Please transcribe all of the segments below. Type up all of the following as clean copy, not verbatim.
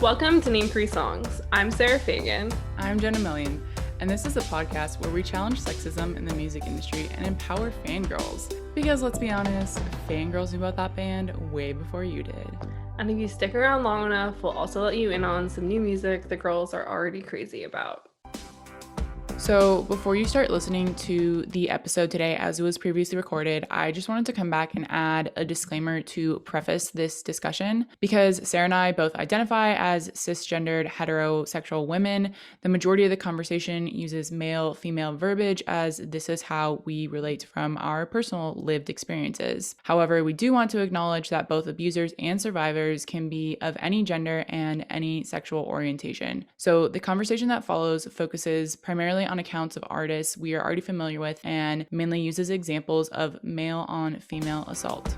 Welcome to Name 3 Songs. I'm Sarah Fagan. I'm Jenna Million, and this is a podcast where we challenge sexism in the music industry and empower fangirls. Because let's be honest, fangirls knew about that band way before you did. And if you stick around long enough, we'll also let you in on some new music the girls are already crazy about. So before you start listening to the episode today, as it was previously recorded, I just wanted to come back and add a disclaimer to preface this discussion. Because Sarah and I both identify as cisgendered heterosexual women, the majority of the conversation uses male-female verbiage, as this is how we relate from our personal lived experiences. However, we do want to acknowledge that both abusers and survivors can be of any gender and any sexual orientation. So the conversation that follows focuses primarily on accounts of artists we are already familiar with and mainly uses examples of male on female assault.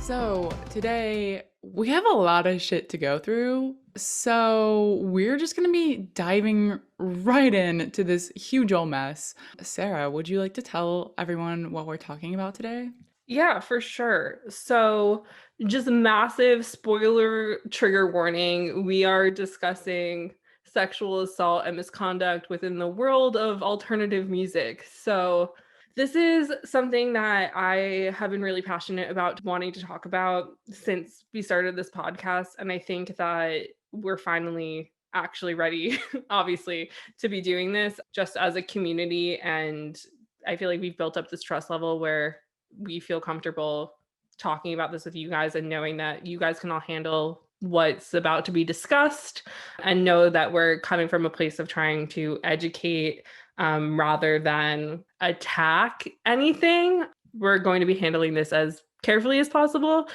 So today we have a lot of shit to go through. So we're just going to be diving right into this huge old mess. Sarah, would you like to tell everyone what we're talking about today? Yeah, for sure. So just a massive spoiler trigger warning. We are discussing sexual assault and misconduct within the world of alternative music. So this is something that I have been really passionate about wanting to talk about since we started this podcast. And I think that we're finally actually ready, obviously, to be doing this just as a community. And I feel like we've built up this trust level where we feel comfortable talking about this with you guys and knowing that you guys can all handle what's about to be discussed and know that we're coming from a place of trying to educate rather than attack anything. We're going to be handling this as carefully as possible.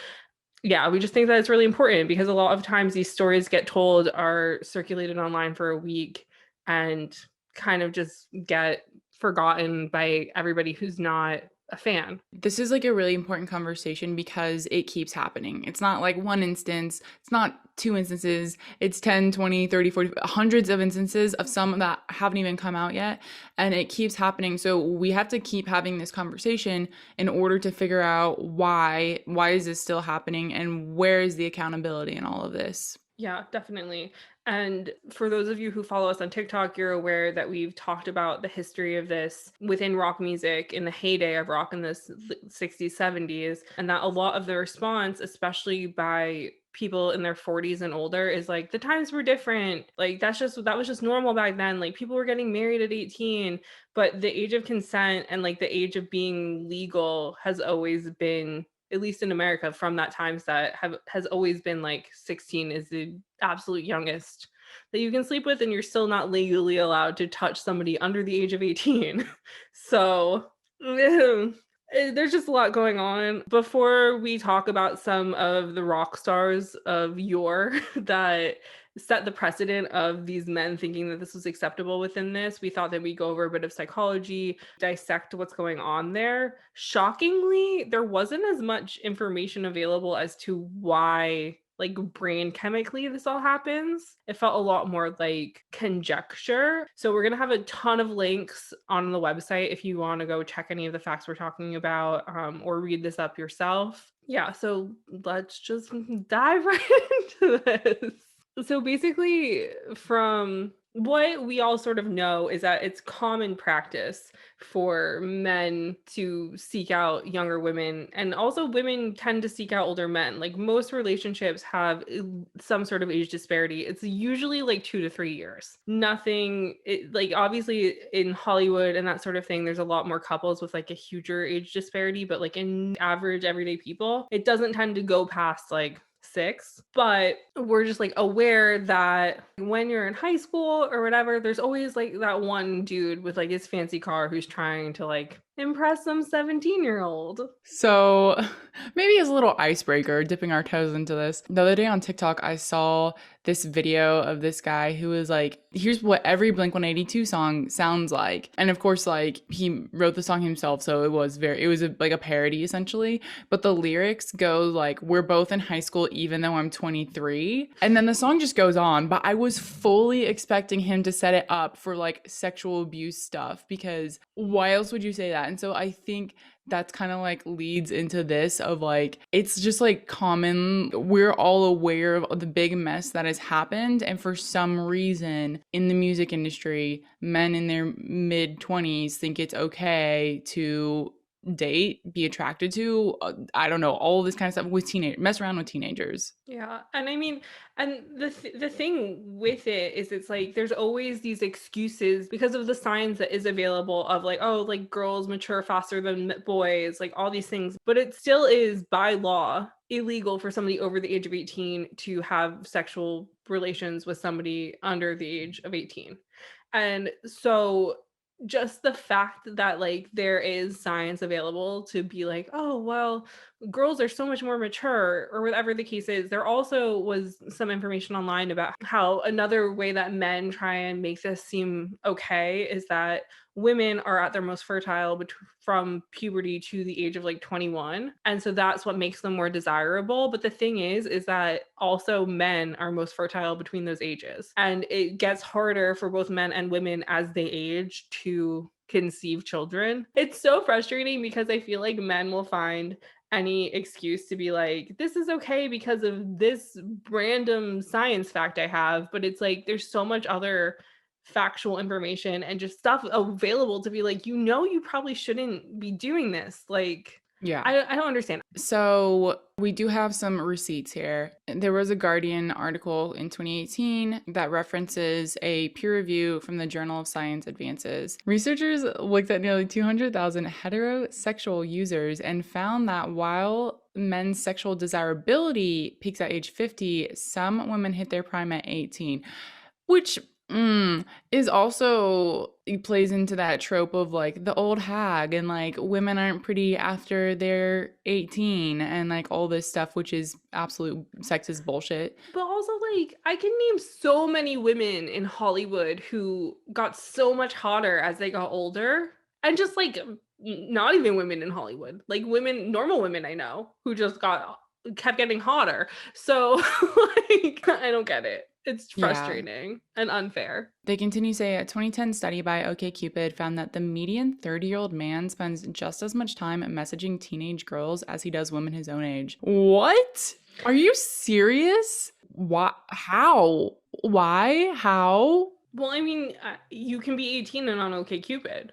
Yeah, we just think that it's really important because a lot of times these stories get told, are circulated online for a week and kind of just get forgotten by everybody who's not a fan. This is like a really important conversation because it keeps happening. It's not like one instance, it's not two instances, it's 10, 20, 30, 40, hundreds of instances of some that haven't even come out yet. And it keeps happening. So we have to keep having this conversation in order to figure out why is this still happening and where is the accountability in all of this? Yeah, definitely. And for those of you who follow us on TikTok, you're aware that we've talked about the history of this within rock music in the heyday of rock in the 60s, 70s, and that a lot of the response, especially by people in their 40s and older, is like, the times were different. Like, that was just normal back then. Like, people were getting married at 18, but the age of consent and like the age of being legal has always been, at least in America, from that time set, has always been like 16 is the absolute youngest that you can sleep with, and you're still not legally allowed to touch somebody under the age of 18. So there's just a lot going on. Before we talk about some of the rock stars of yore that set the precedent of these men thinking that this was acceptable within this, we thought that we'd go over a bit of psychology, dissect what's going on there. Shockingly, there wasn't as much information available as to why, like, brain chemically this all happens. It felt a lot more like conjecture. So we're going to have a ton of links on the website if you want to go check any of the facts we're talking about, or read this up yourself. Yeah, so let's just dive right into this. So basically, from what we all sort of know is that it's common practice for men to seek out younger women, and also women tend to seek out older men. Like, most relationships have some sort of age disparity. It's usually like 2 to 3 years. Nothing, like, obviously in Hollywood and that sort of thing, there's a lot more couples with like a huger age disparity, but like in average everyday people, it doesn't tend to go past like 6. But we're just like aware that when you're in high school or whatever, there's always like that one dude with like his fancy car who's trying to like impress some 17-year-old. So maybe as a little icebreaker, dipping our toes into this. The other day on TikTok, I saw this video of this guy who was like, here's what every Blink-182 song sounds like. And of course, like, he wrote the song himself, so it was like a parody essentially. But the lyrics go like, we're both in high school even though I'm 23. And then the song just goes on. But I was fully expecting him to set it up for like sexual abuse stuff, because why else would you say that? And so I think that's kind of like leads into this of like, it's just like common. We're all aware of the big mess that has happened. And for some reason in the music industry, men in their mid 20s think it's okay to date, be attracted to, I don't know, all this kind of stuff with mess around with teenagers. Yeah. And I mean, and the thing with it is it's like there's always these excuses because of the science that is available of like, oh, like girls mature faster than boys, like all these things. But it still is by law illegal for somebody over the age of 18 to have sexual relations with somebody under the age of 18. And so just the fact that like there is science available to be like, oh, well, girls are so much more mature or whatever the case is. There also was some information online about how another way that men try and make this seem okay is that women are at their most fertile from puberty to the age of like 21, and so that's what makes them more desirable. But the thing is that also men are most fertile between those ages, and it gets harder for both men and women as they age to conceive children. It's so frustrating because I feel like men will find any excuse to be like, this is okay because of this random science fact I have. But it's like, there's so much other factual information and just stuff available to be like, you probably shouldn't be doing this. Like, Yeah. I don't understand. So we do have some receipts here. There was a Guardian article in 2018 that references a peer review from the Journal of Science Advances. Researchers looked at nearly 200,000 heterosexual users and found that while men's sexual desirability peaks at age 50, some women hit their prime at 18, which is also, it plays into that trope of like the old hag and like women aren't pretty after they're 18 and like all this stuff, which is absolute sexist bullshit. But also, like, I can name so many women in Hollywood who got so much hotter as they got older. And just like, not even women in Hollywood, like women, normal women I know who just kept getting hotter. So, like, I don't get it. It's Yeah. frustrating and unfair. They continue to say a 2010 study by OkCupid found that the median 30-year-old man spends just as much time messaging teenage girls as he does women his own age. What? Are you serious? Why? How? Why? How? Well, I mean, you can be 18 and on OkCupid.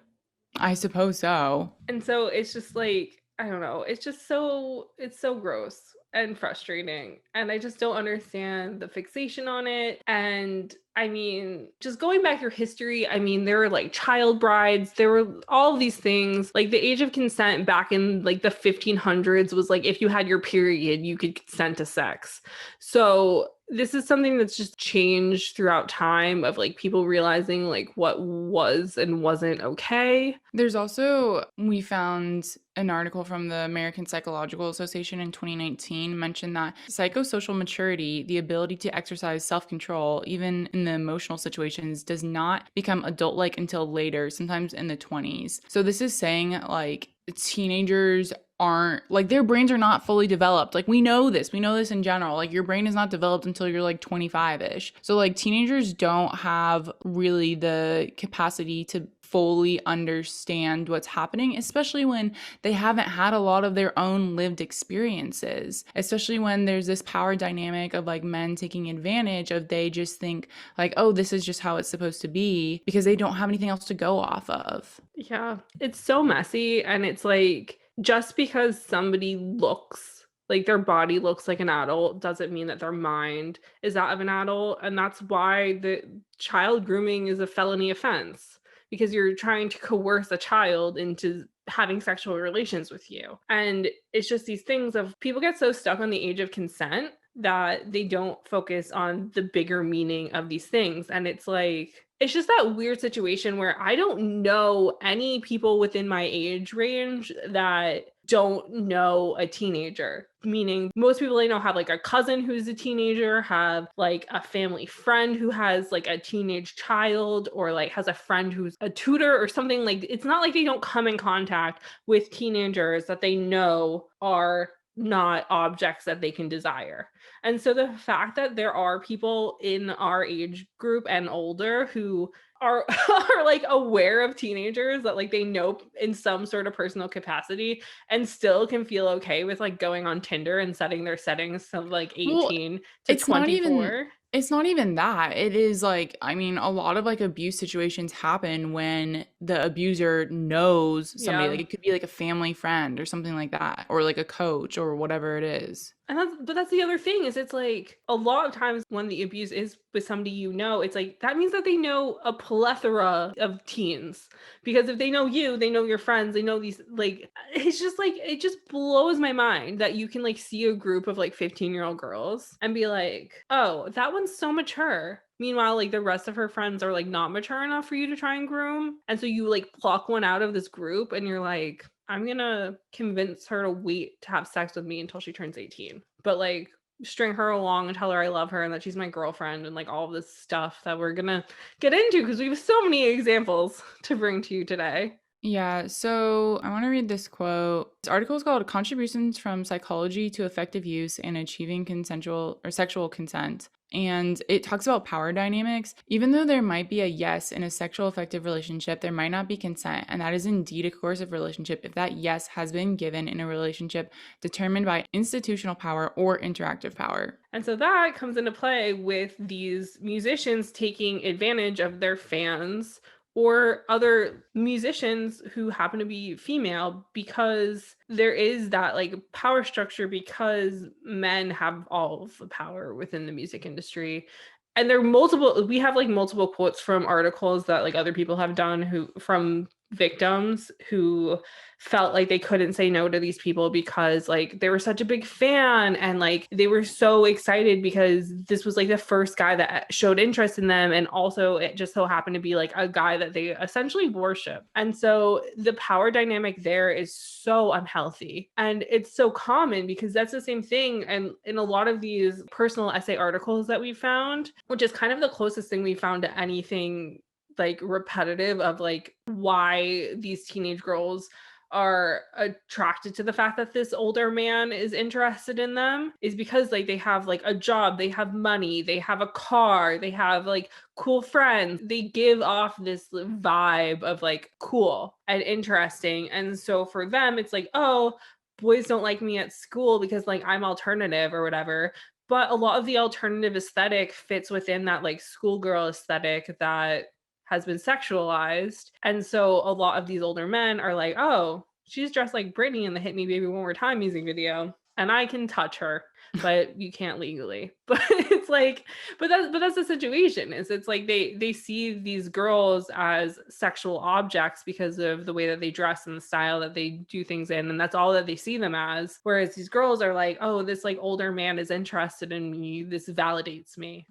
I suppose so. And so it's just like, I don't know, it's so gross and frustrating. And I just don't understand the fixation on it. And I mean, just going back through history, I mean, there were like child brides, there were all these things. Like the age of consent back in like the 1500s was like if you had your period, you could consent to sex. So this is something that's just changed throughout time of like people realizing like what was and wasn't okay. There's also, we found an article from the American Psychological Association in 2019 mentioned that psychosocial maturity, the ability to exercise self-control, even in the emotional situations, does not become adult-like until later, sometimes in the 20s. So this is saying like teenagers aren't like their brains are not fully developed. Like we know this in general. Like your brain is not developed until you're like 25ish. So like teenagers don't have really the capacity to fully understand what's happening, especially when they haven't had a lot of their own lived experiences, especially when there's this power dynamic of like men taking advantage of, they just think like, oh, this is just how it's supposed to be because they don't have anything else to go off of. Yeah, it's so messy. And it's like, just because somebody looks like their body looks like an adult doesn't mean that their mind is that of an adult. And that's why the child grooming is a felony offense, because you're trying to coerce a child into having sexual relations with you. And it's just these things of people get so stuck on the age of consent that they don't focus on the bigger meaning of these things. And it's like, it's just that weird situation where I don't know any people within my age range that don't know a teenager. Meaning most people I know have like a cousin who's a teenager, have like a family friend who has like a teenage child, or like has a friend who's a tutor or something. Like it's not like they don't come in contact with teenagers that they know are not objects that they can desire. And so the fact that there are people in our age group and older who are are like aware of teenagers, that like they know in some sort of personal capacity, and still can feel okay with like going on Tinder and setting their settings from like Well, 18 to it's not even 24. it's not even that. It is like, I mean, a lot of like abuse situations happen when the abuser knows somebody. Like Yeah. it could be like a family friend or something like that, or like a coach or whatever it is. And that's the other thing, is it's like a lot of times when the abuse is with somebody, it's like that means that they know a plethora of teens. Because if they know you, they know your friends, they know these, like it's just like it just blows my mind that you can like see a group of like 15-year-old girls and be like, "Oh, that one's so mature." Meanwhile, like the rest of her friends are like not mature enough for you to try and groom. And so you like pluck one out of this group and you're like, I'm gonna convince her to wait to have sex with me until she turns 18. But like string her along and tell her I love her and that she's my girlfriend and like all of this stuff that we're gonna get into because we have so many examples to bring to you today. Yeah, so I want to read this quote. This article is called Contributions from Psychology to Effective Use and Achieving Consensual or Sexual Consent. And it talks about power dynamics. Even though there might be a yes in a sexual affective relationship, there might not be consent. And that is indeed a coercive relationship if that yes has been given in a relationship determined by institutional power or interactive power. And so that comes into play with these musicians taking advantage of their fans or other musicians who happen to be female, because there is that like power structure, because men have all of the power within the music industry. And there are multiple, we have like multiple quotes from articles that like other people have done, who from victims who felt like they couldn't say no to these people because like they were such a big fan, and like they were so excited because this was like the first guy that showed interest in them, and also it just so happened to be like a guy that they essentially worship. And so the power dynamic there is so unhealthy, and it's so common because that's the same thing. And in a lot of these personal essay articles that we found, which is kind of the closest thing we found to anything like repetitive of like why these teenage girls are attracted to the fact that this older man is interested in them, is because like they have like a job, they have money, they have a car, they have like cool friends. They give off this vibe of like cool and interesting. And so for them it's like, oh, boys don't like me at school because like I'm alternative or whatever. But a lot of the alternative aesthetic fits within that like schoolgirl aesthetic that has been sexualized. And so a lot of these older men are like, oh, she's dressed like Britney in the Hit Me Baby One More Time music video, and I can touch her, but you can't legally. But it's like, but that's the situation. Is it's like they see these girls as sexual objects because of the way that they dress and the style that they do things in, and that's all that they see them as. Whereas these girls are like, oh, this like older man is interested in me. This validates me.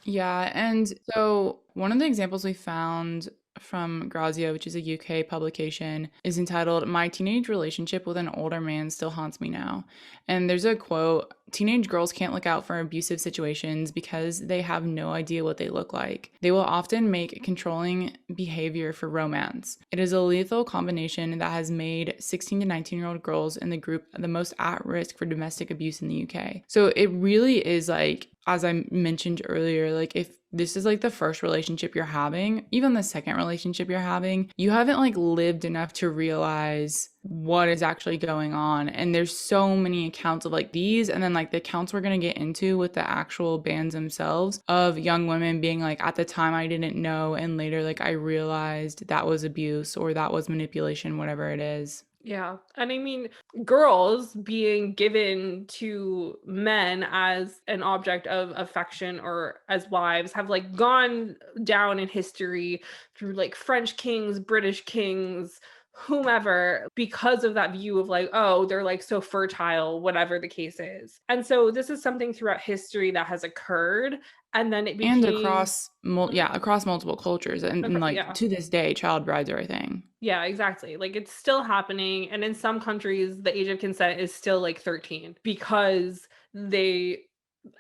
Yeah, and so one of the examples we found from Grazia, which is a UK publication, is entitled My Teenage Relationship with an Older Man Still Haunts Me Now. And there's a quote: teenage girls can't look out for abusive situations because they have no idea what they look like. They will often make controlling behavior for romance. It is a lethal combination that has made 16 to 19-year-old girls in the group the most at risk for domestic abuse in the UK. So it really is like, as I mentioned earlier, like if this is like the first relationship you're having, even the second relationship you're having, you haven't like lived enough to realize what is actually going on. And there's so many accounts of like these, and then like the accounts we're going to get into with the actual bands themselves, of young women being like, at the time I didn't know, and later like I realized that was abuse or that was manipulation, whatever it is. Yeah. And I mean, girls being given to men as an object of affection or as wives have like gone down in history through like French kings, British kings, whomever, because of that view of like, oh, they're like so fertile, whatever the case is. And so this is something throughout history that has occurred. And then it And became, across multiple cultures, and like yeah. to this day child brides are a thing. Yeah, exactly. Like it's still happening. And in some countries, the age of consent is still like 13 because they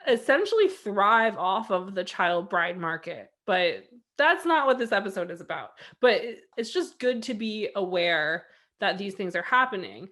essentially thrive off of the child bride market. But that's not what this episode is about. But it's just good to be aware that these things are happening.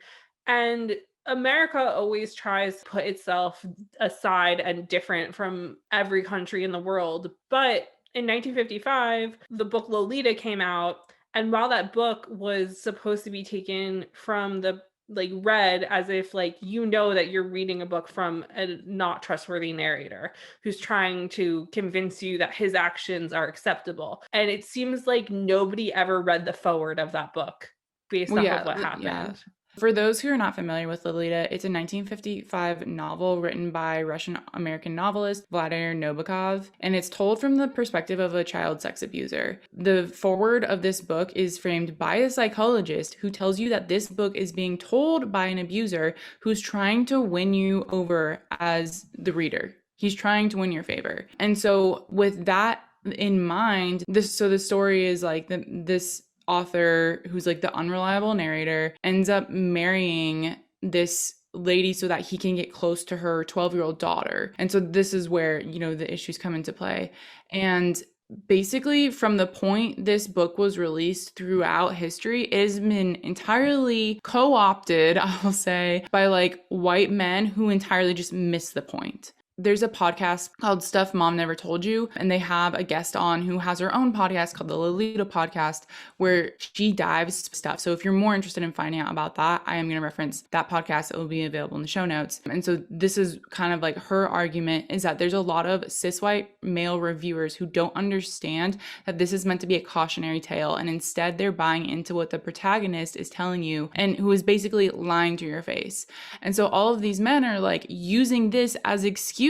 And America always tries to put itself aside and different from every country in the world. But in 1955, the book Lolita came out. And while that book was supposed to be taken from the like read as if like that you're reading a book from a not trustworthy narrator who's trying to convince you that his actions are acceptable. And it seems like nobody ever read the forward of that book based Well, off of yeah, what yeah. happened. For those who are not familiar with Lolita, it's a 1955 novel written by Russian-American novelist Vladimir Nabokov, and it's told from the perspective of a child sex abuser. The foreword of this book is framed by a psychologist who tells you that this book is being told by an abuser who's trying to win you over as the reader. He's trying to win your favor. And so with that in mind, the story is like this author who's like the unreliable narrator ends up marrying this lady so that he can get close to her 12-year-old daughter. And so this is where, the issues come into play. And basically from the point this book was released throughout history, it has been entirely co-opted, I'll say, by like white men who entirely just miss the point. There's a podcast called Stuff Mom Never Told You, and they have a guest on who has her own podcast called the Lolita Podcast, where she dives stuff. So if you're more interested in finding out about that, I am going to reference that podcast. It will be available in the show notes. And so this is kind of like her argument, is that there's a lot of cis white male reviewers who don't understand that this is meant to be a cautionary tale, and instead they're buying into what the protagonist is telling you and who is basically lying to your face. And so all of these men are like using this as excuses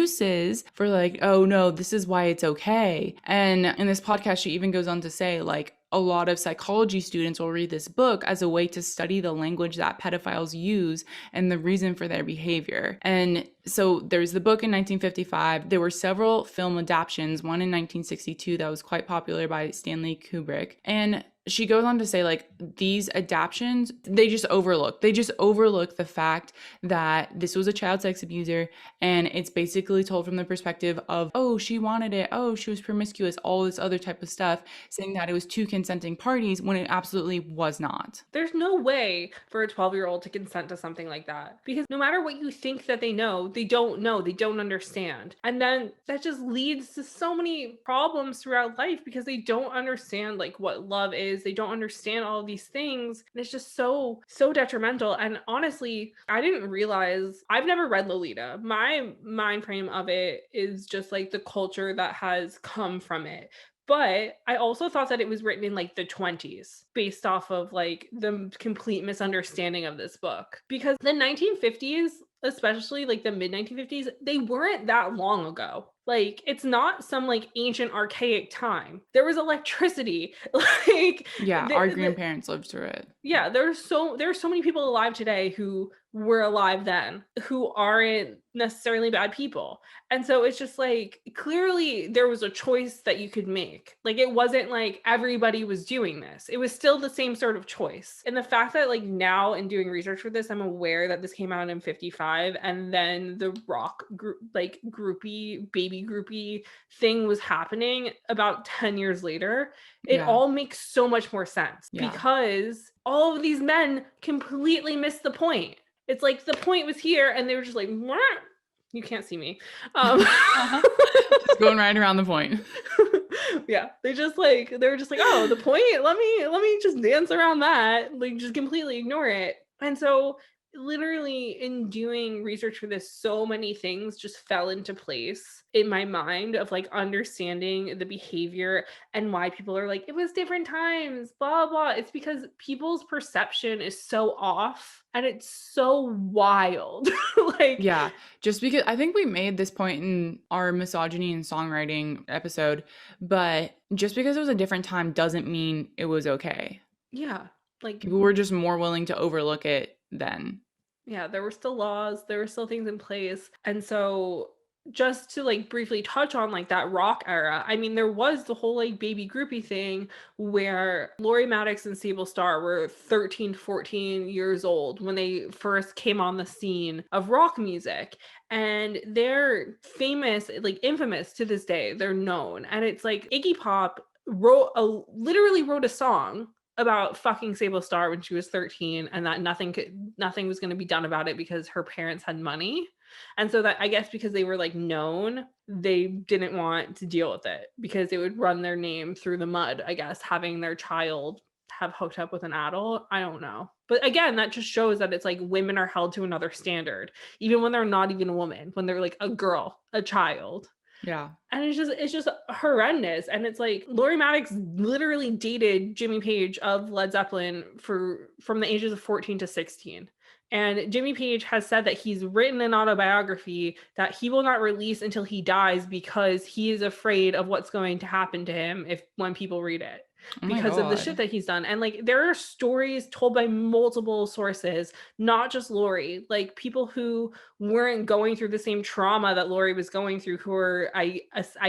for like, oh no, this is why it's okay. And in this podcast, she even goes on to say like, a lot of psychology students will read this book as a way to study the language that pedophiles use and the reason for their behavior. And so there's the book in 1955. There were several film adaptations, one in 1962 that was quite popular by Stanley Kubrick. And she goes on to say like these adaptions, they just overlook the fact that this was a child sex abuser, and it's basically told from the perspective of, oh, she wanted it, oh, she was promiscuous, all this other type of stuff, saying that it was two consenting parties when it absolutely was not. There's no way for a 12-year-old to consent to something like that, because no matter what you think that they know, they don't understand. And then that just leads to so many problems throughout life because they don't understand like what love is. They don't understand all of these things. And it's just so detrimental. And honestly, I didn't realize, I've never read Lolita. My mind frame of it is just like the culture that has come from it. But I also thought that it was written in like the 20s based off of like the complete misunderstanding of this book. Because the 1950s, especially like the mid 1950s, they weren't that long ago. Like, it's not some like ancient archaic time. There was electricity. Like, yeah, our grandparents lived through it. Yeah, there are so many people alive today who were alive then who aren't necessarily bad people. And so it's just like, clearly there was a choice that you could make. Like, it wasn't like everybody was doing this. It was still the same sort of choice. And the fact that like now in doing research for this, I'm aware that this came out in 55, and then the rock group, like baby groupie thing was happening about 10 years later. It all makes so much more sense because all of these men completely missed the point. It's like the point was here and they were just like, wah! You can't see me. Just going right around the point. Yeah, they were just like, oh, the point, let me just dance around that, like just completely ignore it. And so literally in doing research for this, so many things just fell into place in my mind of like understanding the behavior and why people are like, it was different times, blah, blah. It's because people's perception is so off and it's so wild. Like, yeah, just because I think we made this point in our misogyny and songwriting episode, but just because it was a different time doesn't mean it was okay. Yeah. Like, people were just more willing to overlook it then. Yeah, there were still laws, there were still things in place. And so just to like briefly touch on like that rock era, I mean, there was the whole like baby groupie thing where Lori Maddox and Sable Starr were 13, 14 years old when they first came on the scene of rock music. And they're famous, like infamous to this day. They're known. And it's like Iggy Pop literally wrote a song about fucking Sable Starr when she was 13, and that nothing was going to be done about it because her parents had money. And so that, I guess, because they were like known, they didn't want to deal with it because it would run their name through the mud, I guess, having their child have hooked up with an adult. I don't know. But again, that just shows that it's like women are held to another standard, even when they're not even a woman, when they're like a girl, a child. Yeah. And it's just horrendous. And it's like Lori Maddox literally dated Jimmy Page of Led Zeppelin from the ages of 14 to 16. And Jimmy Page has said that he's written an autobiography that he will not release until he dies because he is afraid of what's going to happen to him when people read it, Oh my because of the God. shit that he's done. And like there are stories told by multiple sources, not just Lori, like people who weren't going through the same trauma that Lori was going through, who are I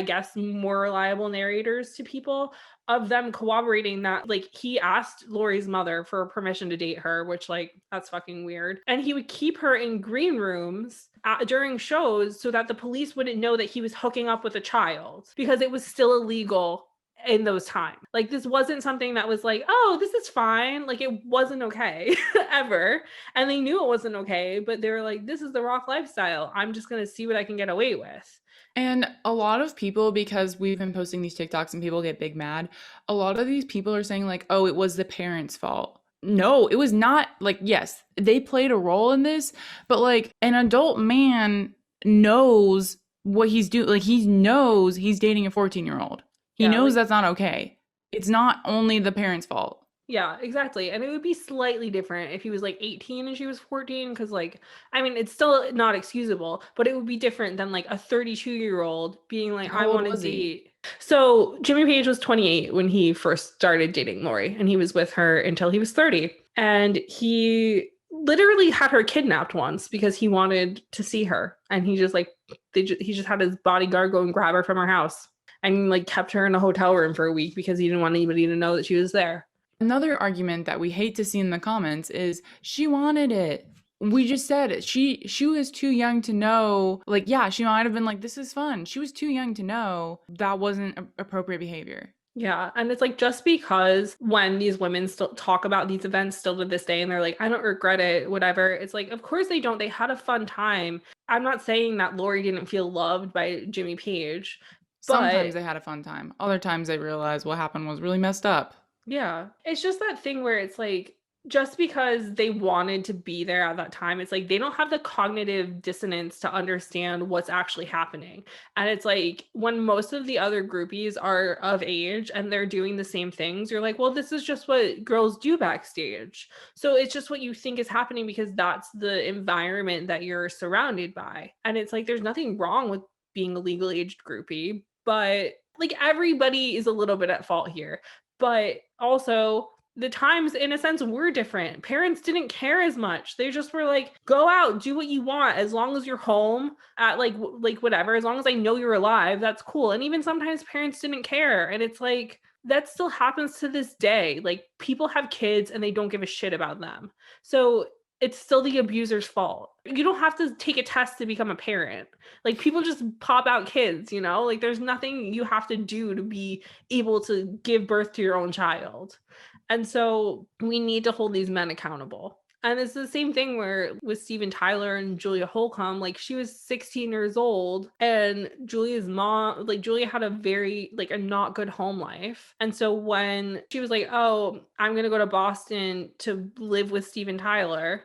guess more reliable narrators to people, of them corroborating that like he asked Lori's mother for permission to date her, which like that's fucking weird. And he would keep her in green rooms during shows so that the police wouldn't know that he was hooking up with a child, because it was still illegal in those times. Like this wasn't something that was like, oh, this is fine. Like it wasn't okay ever. And they knew it wasn't okay, but they were like, this is the rock lifestyle. I'm just going to see what I can get away with. And a lot of people, because we've been posting these TikToks and people get big mad, a lot of these people are saying like, oh, it was the parents' fault. No, it was not. Like, yes, they played a role in this, but like an adult man knows what he's doing. Like he knows he's dating a 14-year-old. He Yeah, knows like, that's not okay. It's not only the parents' fault. yeah, exactly. And it would be slightly different if he was like 18 and she was 14, because like, I mean, it's still not excusable, but it would be different than like a 32-year-old being like, I How old want to was he? date. So Jimmy Page was 28 when he first started dating Lori, and he was with her until he was 30. And he literally had her kidnapped once because he wanted to see her. And he just like, he just had his bodyguard go and grab her from her house and like kept her in a hotel room for a week because he didn't want anybody to know that she was there. Another argument that we hate to see in the comments is she wanted it. We just said it. She was too young to know. Like, yeah, she might have been like, this is fun. She was too young to know that wasn't appropriate behavior. Yeah. And it's like, just because when these women still talk about these events still to this day and they're like, I don't regret it, whatever. It's like, of course they don't. They had a fun time. I'm not saying that Lori didn't feel loved by Jimmy Page, Sometimes but they had a fun time. Other times they realized what happened was really messed up. yeah, it's just that thing where it's like, just because they wanted to be there at that time, it's like they don't have the cognitive dissonance to understand what's actually happening. And it's like when most of the other groupies are of age and they're doing the same things, you're like, well, this is just what girls do backstage. So it's just what you think is happening because that's the environment that you're surrounded by. And it's like, there's nothing wrong with being a legal aged groupie, but like everybody is a little bit at fault here. But also, the times in a sense were different. Parents didn't care as much. They just were like, go out, do what you want, as long as you're home at like whatever, as long as I know you're alive, that's cool. And even sometimes parents didn't care. And it's like, that still happens to this day. Like people have kids and they don't give a shit about them. So it's still the abuser's fault. You don't have to take a test to become a parent. Like people just pop out kids, you know? Like there's nothing you have to do to be able to give birth to your own child. And so we need to hold these men accountable. And it's the same thing where with Steven Tyler and Julia Holcomb, like she was 16 years old and Julia's mom, like Julia had a very, like a not good home life. And so when she was like, oh, I'm going to go to Boston to live with Steven Tyler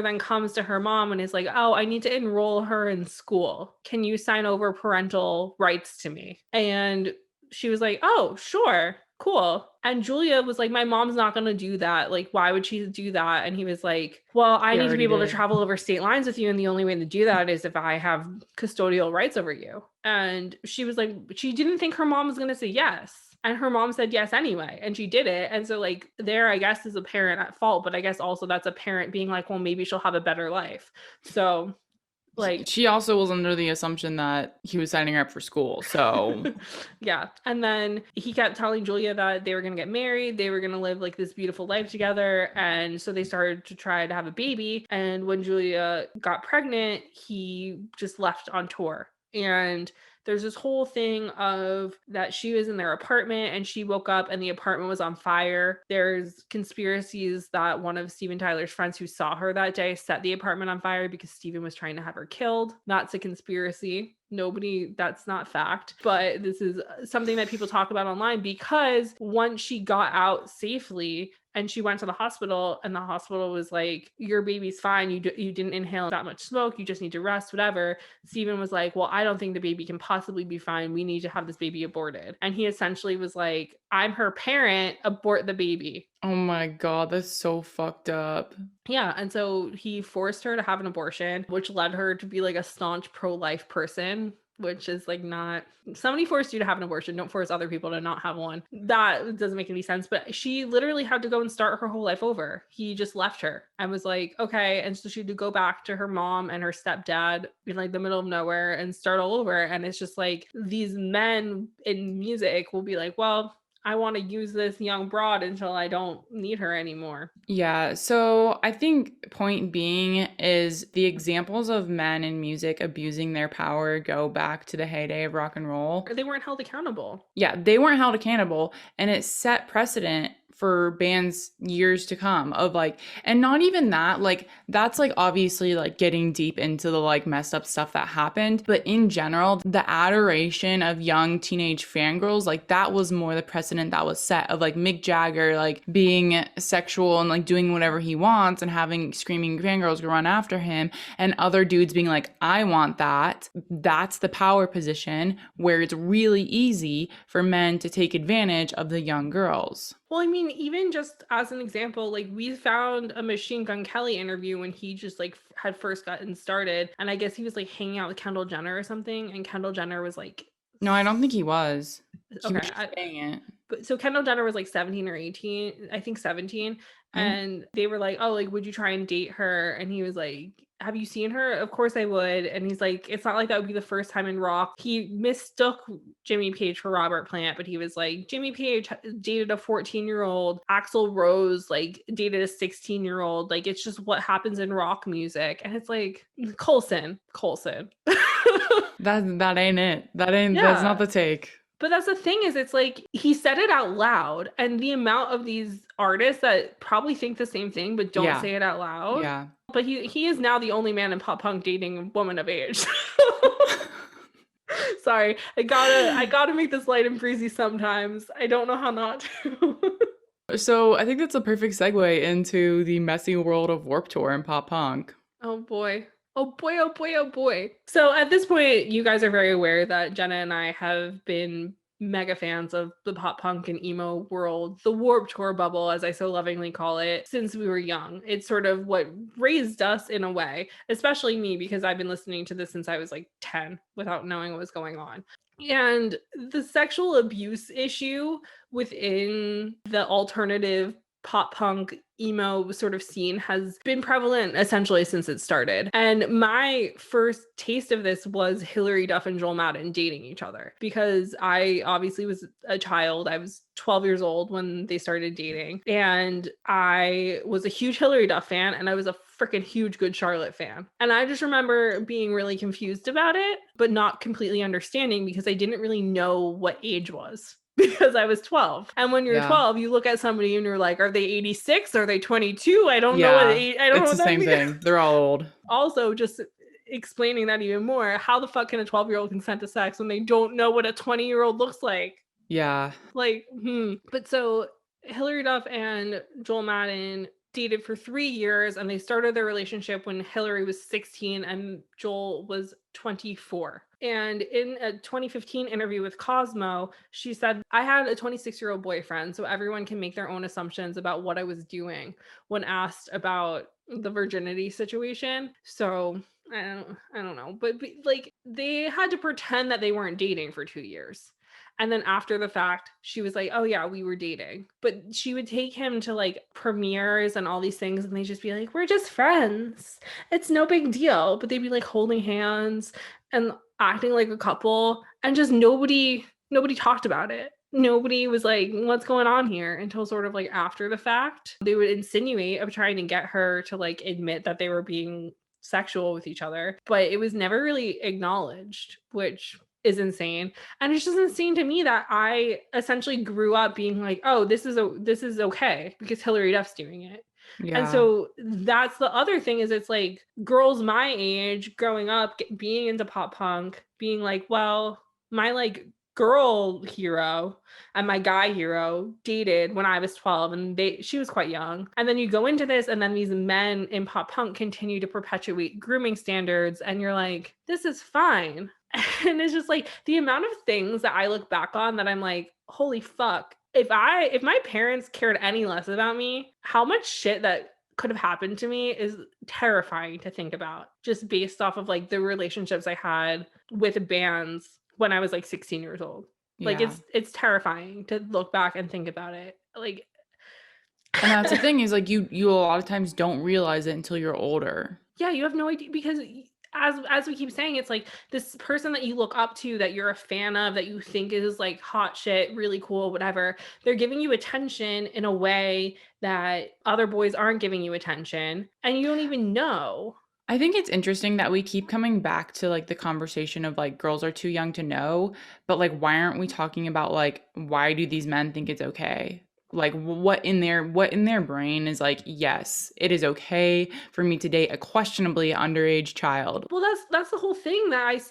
then comes to her mom and is like, oh, I need to enroll her in school. Can you sign over parental rights to me? And she was like, oh, sure. Cool. And Julia was like, my mom's not going to do that. Like, why would she do that? And he was like, well, I He need to be already able to did. travel over state lines with you. And the only way to do that is if I have custodial rights over you. And she was like, she didn't think her mom was going to say yes. And her mom said yes anyway. And she did it. And so, like, there, I guess, is a parent at fault. But I guess also that's a parent being like, well, maybe she'll have a better life. So, like, She also was under the assumption that he was signing her up for school. So yeah. And then he kept telling Julia that they were going to get married. They were going to live like this beautiful life together. And so they started to try to have a baby. And when Julia got pregnant, he just left on tour. And there's this whole thing of that she was in their apartment and she woke up and the apartment was on fire. There's conspiracies that one of Steven Tyler's friends who saw her that day set the apartment on fire because Steven was trying to have her killed. That's a conspiracy. Nobody, that's not fact, but this is something that people talk about online because once she got out safely and she went to the hospital and the hospital was like, your baby's fine, you didn't inhale that much smoke, you just need to rest, whatever. Steven was like, well, I don't think the baby can possibly be fine, we need to have this baby aborted. And he essentially was like, I'm her parent, abort the baby. Oh my God, that's so fucked up. Yeah, and so he forced her to have an abortion, which led her to be like a staunch pro-life person, which is like not, somebody forced you to have an abortion, don't force other people to not have one. That doesn't make any sense, but she literally had to go and start her whole life over. He just left her and was like, okay, and so she had to go back to her mom and her stepdad in like the middle of nowhere and start all over. And it's just like these men in music will be like, well, I want to use this young broad until I don't need her anymore. Yeah, so I think point being is the examples of men in music abusing their power go back to the heyday of rock and roll. They weren't held accountable. Yeah, they weren't held accountable, and it set precedent for bands years to come of like, and not even that, like that's like obviously like getting deep into the like messed up stuff that happened, but in general the adoration of young teenage fangirls, like that was more the precedent that was set of like Mick Jagger like being sexual and like doing whatever he wants and having screaming fangirls run after him, and other dudes being like, I want that. That's the power position where it's really easy for men to take advantage of the young girls. Well, I mean, even just as an example, like we found a Machine Gun Kelly interview when he just like had first gotten started. And I guess he was like hanging out with Kendall Jenner or something. And Kendall Jenner was like, No, I don't think he was. He was okay, just saying it. but so Kendall Jenner was like 17 or 18, I think 17. And they were like, oh, like, would you try and date her? And he was like, have you seen her? Of course I would. And he's like, it's not like that would be the first time in rock. He mistook Jimmy Page for Robert Plant, but he was like, Jimmy Page dated a 14-year-old. Axl Rose like dated a 16-year-old. Like, it's just what happens in rock music. And it's like, Coulson. That ain't it. That's not the take. But that's the thing is, it's like he said it out loud, and the amount of these artists that probably think the same thing but don't say it out loud. Yeah. But he is now the only man in pop punk dating a woman of age. Sorry, I gotta make this light and breezy sometimes. I don't know how not to. So I think that's a perfect segue into the messy world of Warped Tour and pop punk. Oh boy. Oh boy, oh boy, oh boy. So at this point, you guys are very aware that Jenna and I have been mega fans of the pop punk and emo world, the Warped Tour bubble, as I so lovingly call it, since we were young. It's sort of what raised us in a way, especially me, because I've been listening to this since I was like 10 without knowing what was going on. And the sexual abuse issue within the alternative pop punk emo sort of scene has been prevalent essentially since it started. And my first taste of this was Hilary Duff and Joel Madden dating each other, because I obviously was a child. I was 12 years old when they started dating, and I was a huge Hilary Duff fan, and I was a freaking huge Good Charlotte fan. And I just remember being really confused about it, but not completely understanding because I didn't really know what age was. Because I was 12. And when you're 12, you look at somebody and you're like, are they 86? Are they 22? I don't know. I don't know. It's the same thing. They're all old. Also, just explaining that even more, how the fuck can a 12-year-old consent to sex when they don't know what a 20-year-old looks like? Yeah. Like, But so Hilary Duff and Joel Madden dated for 3 years, and they started their relationship when Hilary was 16 and Joel was 24. And in a 2015 interview with Cosmo, she said, I had a 26-year-old boyfriend, so everyone can make their own assumptions about what I was doing when asked about the virginity situation. So I don't know. But like, they had to pretend that they weren't dating for 2 years. And then after the fact, she was like, oh yeah, we were dating. But she would take him to like premieres and all these things, and they'd just be like, we're just friends. It's no big deal. But they'd be like holding hands and acting like a couple, and just nobody talked about it. Nobody was like, what's going on here, until sort of like after the fact. They would insinuate of trying to get her to like admit that they were being sexual with each other, but it was never really acknowledged, which is insane. And it's just insane to me that I essentially grew up being like, oh, this is okay because Hillary Duff's doing it. And Yeah. so that's the other thing, is it's like girls my age growing up being into pop punk, being like, well, my like girl hero and my guy hero dated when I was 12 and she was quite young. And then you go into this and then these men in pop punk continue to perpetuate grooming standards and you're like, this is fine. And it's just like the amount of things that I look back on that I'm like, holy fuck. If my parents cared any less about me, how much shit that could have happened to me is terrifying to think about, just based off of like the relationships I had with bands when I was like 16 years old. Like Yeah. it's terrifying to look back and think about it. Like And that's the thing is like you a lot of times don't realize it until you're older. yeah, you have no idea because as we keep saying, it's like this person that you look up to, that you're a fan of, that you think is like hot shit, really cool, whatever. They're giving you attention in a way that other boys aren't giving you attention, and you don't even know. I think it's interesting that we keep coming back to like the conversation of like girls are too young to know, but like why aren't we talking about like why do these men think it's okay? Like what in their brain is like, yes, it is okay for me to date a questionably underage child. Well, that's the whole thing that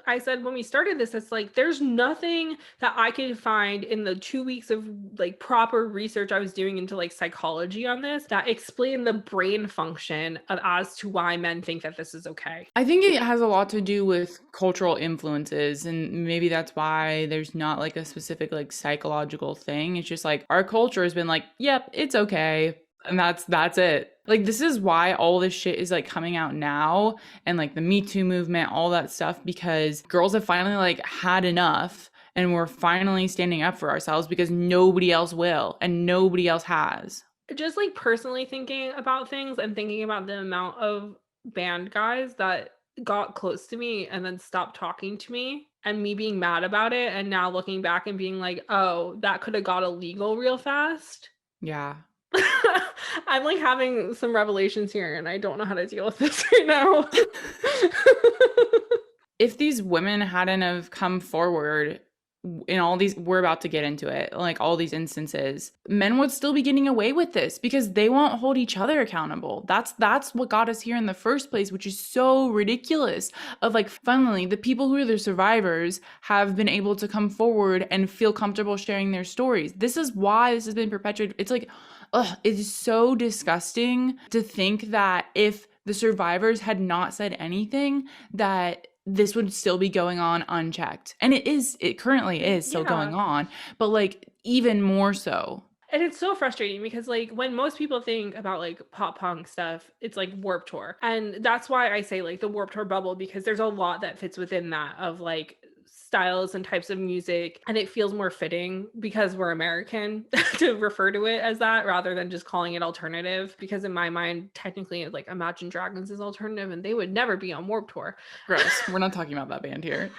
I said when we started this. It's like there's nothing that I could find in the 2 weeks of like proper research I was doing into like psychology on this that explained the brain function of as to why men think that this is okay. I think it has a lot to do with cultural influences, and maybe that's why there's not like a specific like psychological thing. It's just like our culture has been like, yep, it's okay. And that's it. Like this is why all this shit is like coming out now, and like the Me Too movement, all that stuff, because girls have finally like had enough and we're finally standing up for ourselves because nobody else will and nobody else has. Just like personally thinking about things and thinking about the amount of band guys that got close to me and then stopped talking to me, and me being mad about it, and now looking back and being like, oh, that could have got illegal real fast. Yeah. I'm like having some revelations here and I don't know how to deal with this right now. If these women hadn't have come forward in all these, we're about to get into it, like all these instances, men would still be getting away with this because they won't hold each other accountable. That's what got us here in the first place, which is so ridiculous. Of like, finally, the people who are the survivors have been able to come forward and feel comfortable sharing their stories. This is why this has been perpetuated. It's like, it is so disgusting to think that if the survivors had not said anything, that this would still be going on unchecked. And it currently is still going on, but like even more so. And it's so frustrating because like when most people think about like pop punk stuff, it's like Warped Tour. And that's why I say like the Warped Tour bubble, because there's a lot that fits within that of like styles and types of music, and it feels more fitting because we're American to refer to it as that rather than just calling it alternative, because in my mind technically like Imagine Dragons is alternative and they would never be on Warped Tour. Gross. We're not talking about that band here.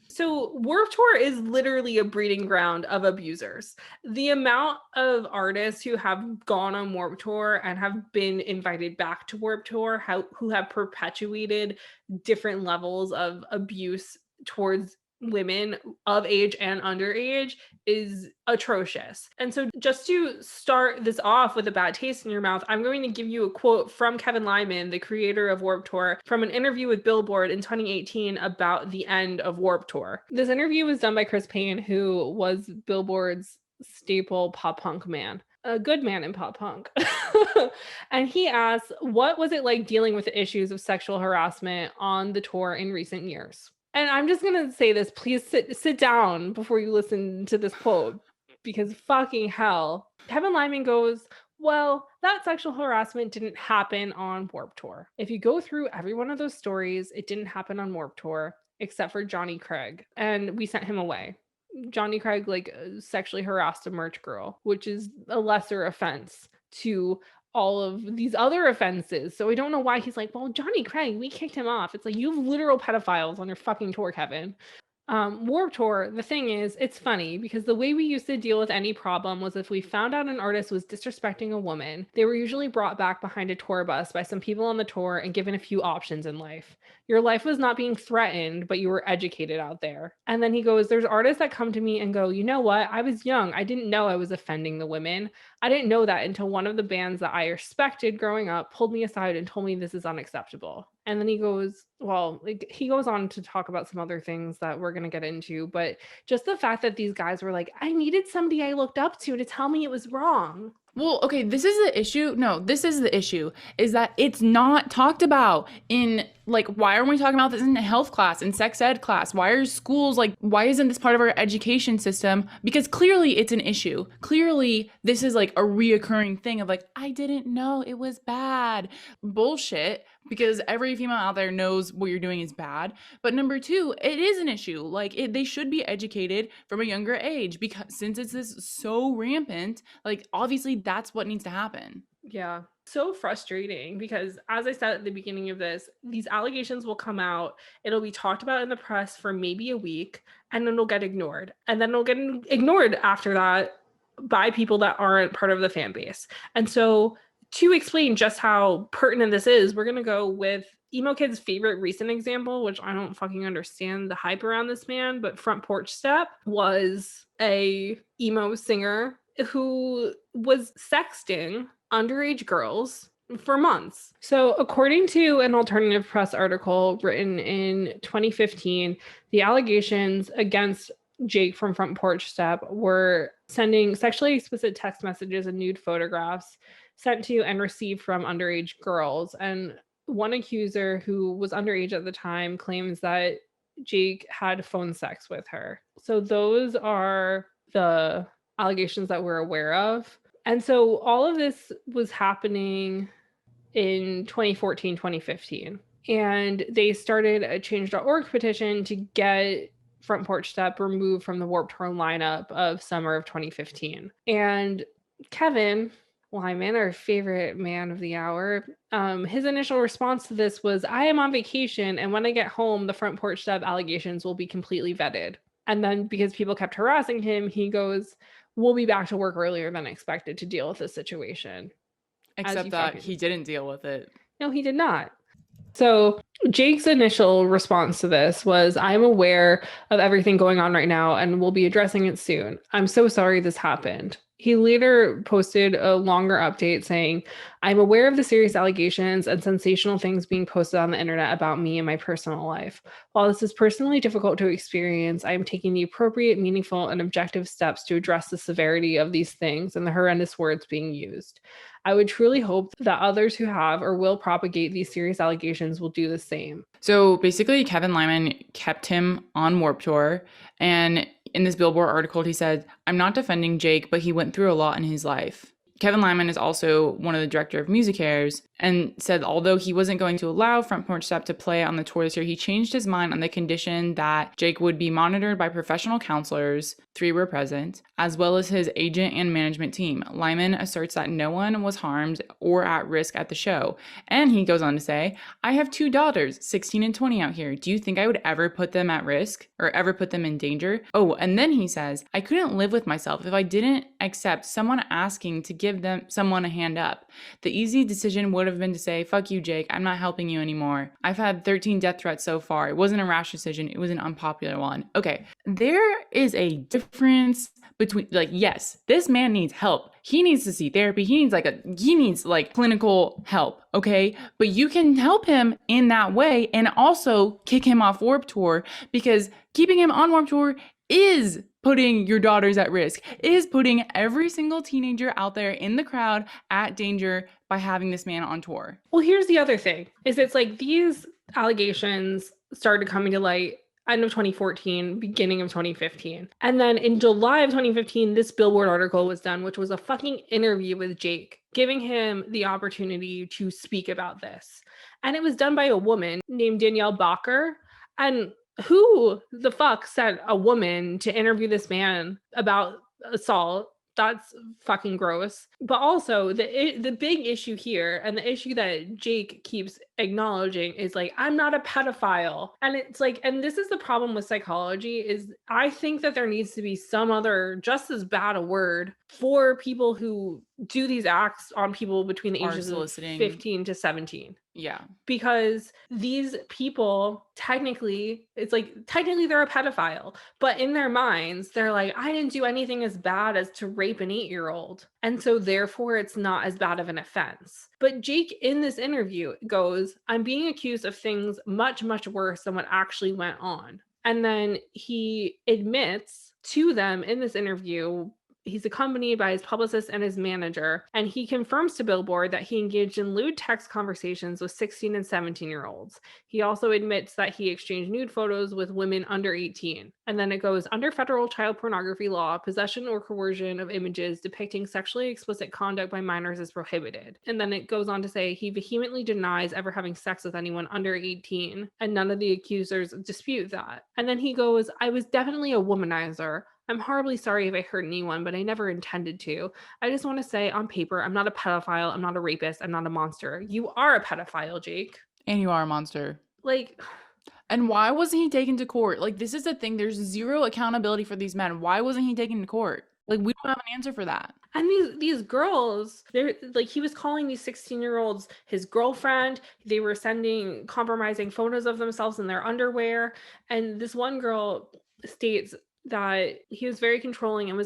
So Warped Tour is literally a breeding ground of abusers. The amount of artists who have gone on Warped Tour and have been invited back to Warped Tour, who have perpetuated different levels of abuse towards women of age and underage is atrocious. And so just to start this off with a bad taste in your mouth, I'm going to give you a quote from Kevin Lyman, the creator of Warped Tour, from an interview with Billboard in 2018 about the end of Warped Tour. This interview was done by Chris Payne, who was Billboard's staple pop punk man. A good man in pop punk. And he asks, what was it like dealing with the issues of sexual harassment on the tour in recent years? And I'm just going to say this, please sit down before you listen to this quote, because fucking hell. Kevin Lyman goes, well, that sexual harassment didn't happen on Warped Tour. If you go through every one of those stories, it didn't happen on Warped Tour, except for Johnny Craig. And we sent him away. Johnny Craig like sexually harassed a merch girl, which is a lesser offense to all of these other offenses. So I don't know why he's like, well, Johnny Craig, we kicked him off. It's like, you have literal pedophiles on your fucking tour, Kevin. Warped Tour, the thing is, it's funny because the way we used to deal with any problem was if we found out an artist was disrespecting a woman, they were usually brought back behind a tour bus by some people on the tour and given a few options in life. Your life was not being threatened, but you were educated out there. And then he goes, there's artists that come to me and go, you know what? I was young. I didn't know I was offending the women. I didn't know that until one of the bands that I respected growing up pulled me aside and told me this is unacceptable. And then he goes, well, like, he goes on to talk about some other things that we're going to get into, but just the fact that these guys were like, I needed somebody I looked up to tell me it was wrong. Well, okay, this is the issue. No, this is the issue, is that it's not talked about in, like, why aren't we talking about this in health class, in sex ed class? Why are schools, like, why isn't this part of our education system? Because clearly it's an issue. Clearly this is like a reoccurring thing of like, I didn't know it was bad. Bullshit, because every female out there knows what you're doing is bad. But number two, it is an issue. Like, they should be educated from a younger age, because since it's this so rampant, like, obviously that's what needs to happen. Yeah. So frustrating because, as I said at the beginning of this, these allegations will come out, it'll be talked about in the press for maybe a week, and then it'll get ignored. And then it'll get ignored after that by people that aren't part of the fan base. And so, to explain just how pertinent this is, we're going to go with Emo Kid's favorite recent example, which I don't fucking understand the hype around this man, but Front Porch Step was a emo singer who was sexting underage girls for months. So, according to an alternative press article written in 2015, the allegations against Jake from Front Porch Step were sending sexually explicit text messages and nude photographs sent to and received from underage girls. And one accuser, who was underage at the time, claims that Jake had phone sex with her. So those are the allegations that we're aware of. And so all of this was happening in 2014, 2015. And they started a change.org petition to get Front Porch Step removed from the Warped Tour lineup of summer of 2015. And Kevin Lyman, our favorite man of the hour, his initial response to this was, I am on vacation, and when I get home, the Front Porch Step allegations will be completely vetted. And then, because people kept harassing him, he goes, we'll be back to work earlier than expected to deal with this situation. Except that he didn't deal with it. No, he did not. So Jake's initial response to this was, I'm aware of everything going on right now and we'll be addressing it soon. I'm so sorry this happened. He later posted a longer update saying, I'm aware of the serious allegations and sensational things being posted on the internet about me and my personal life. While this is personally difficult to experience, I am taking the appropriate, meaningful, and objective steps to address the severity of these things and the horrendous words being used. I would truly hope that others who have or will propagate these serious allegations will do the same. So basically, Kevin Lyman kept him on Warped Tour, and in this Billboard article, he said, I'm not defending Jake, but he went through a lot in his life. Kevin Lyman is also one of the director of Music Hairs, and said although he wasn't going to allow Front Porch Step to play on the tour this year, he changed his mind on the condition that Jake would be monitored by professional counselors, 3 were present, as well as his agent and management team. Lyman asserts that no one was harmed or at risk at the show. And he goes on to say, I have 2 daughters, 16 and 20 out here. Do you think I would ever put them at risk or ever put them in danger? Oh, and then he says, I couldn't live with myself if I didn't accept someone asking to give someone a hand up. The easy decision would have been to say, fuck you, Jake, I'm not helping you anymore. I've had 13 death threats so far. It wasn't a rash decision. It was an unpopular one. Okay, there is a difference between, like, yes, this man needs help. He needs to see therapy. He needs clinical help, okay? But you can help him in that way and also kick him off Warped Tour, because keeping him on Warped Tour is putting your daughters at risk, is putting every single teenager out there in the crowd at danger by having this man on tour. Well, here's the other thing, is it's like these allegations started coming to light end of 2014, beginning of 2015. And then in July of 2015, this Billboard article was done, which was a fucking interview with Jake, giving him the opportunity to speak about this. And it was done by a woman named Danielle Bacher. And who the fuck sent a woman to interview this man about assault? That's fucking gross. But also the big issue here, and the issue that Jake keeps acknowledging is like, I'm not a pedophile. And it's like, and this is the problem with psychology, is I think that there needs to be some other just as bad a word for people who do these acts on people between the Are ages of soliciting. 15 to 17. Yeah. Because these people technically, it's like technically they're a pedophile, but in their minds they're like, I didn't do anything as bad as to rape an 8-year-old, and so therefore it's not as bad of an offense. But Jake in this interview goes, I'm being accused of things much worse than what actually went on. And then he admits to them in this interview, he's accompanied by his publicist and his manager, and he confirms to Billboard that he engaged in lewd text conversations with 16 and 17-year-olds. He also admits that he exchanged nude photos with women under 18. And then it goes, under federal child pornography law, possession or coercion of images depicting sexually explicit conduct by minors is prohibited. And then it goes on to say he vehemently denies ever having sex with anyone under 18, and none of the accusers dispute that. And then he goes, I was definitely a womanizer. I'm horribly sorry if I hurt anyone, but I never intended to. I just want to say on paper, I'm not a pedophile, I'm not a rapist, I'm not a monster. You are a pedophile, Jake. And you are a monster. Like, and why wasn't he taken to court? Like, this is the thing. There's zero accountability for these men. Why wasn't he taken to court? Like, we don't have an answer for that. And these girls, they're like, he was calling these 16-year-olds his girlfriend. They were sending compromising photos of themselves in their underwear. And this one girl states that he was very controlling and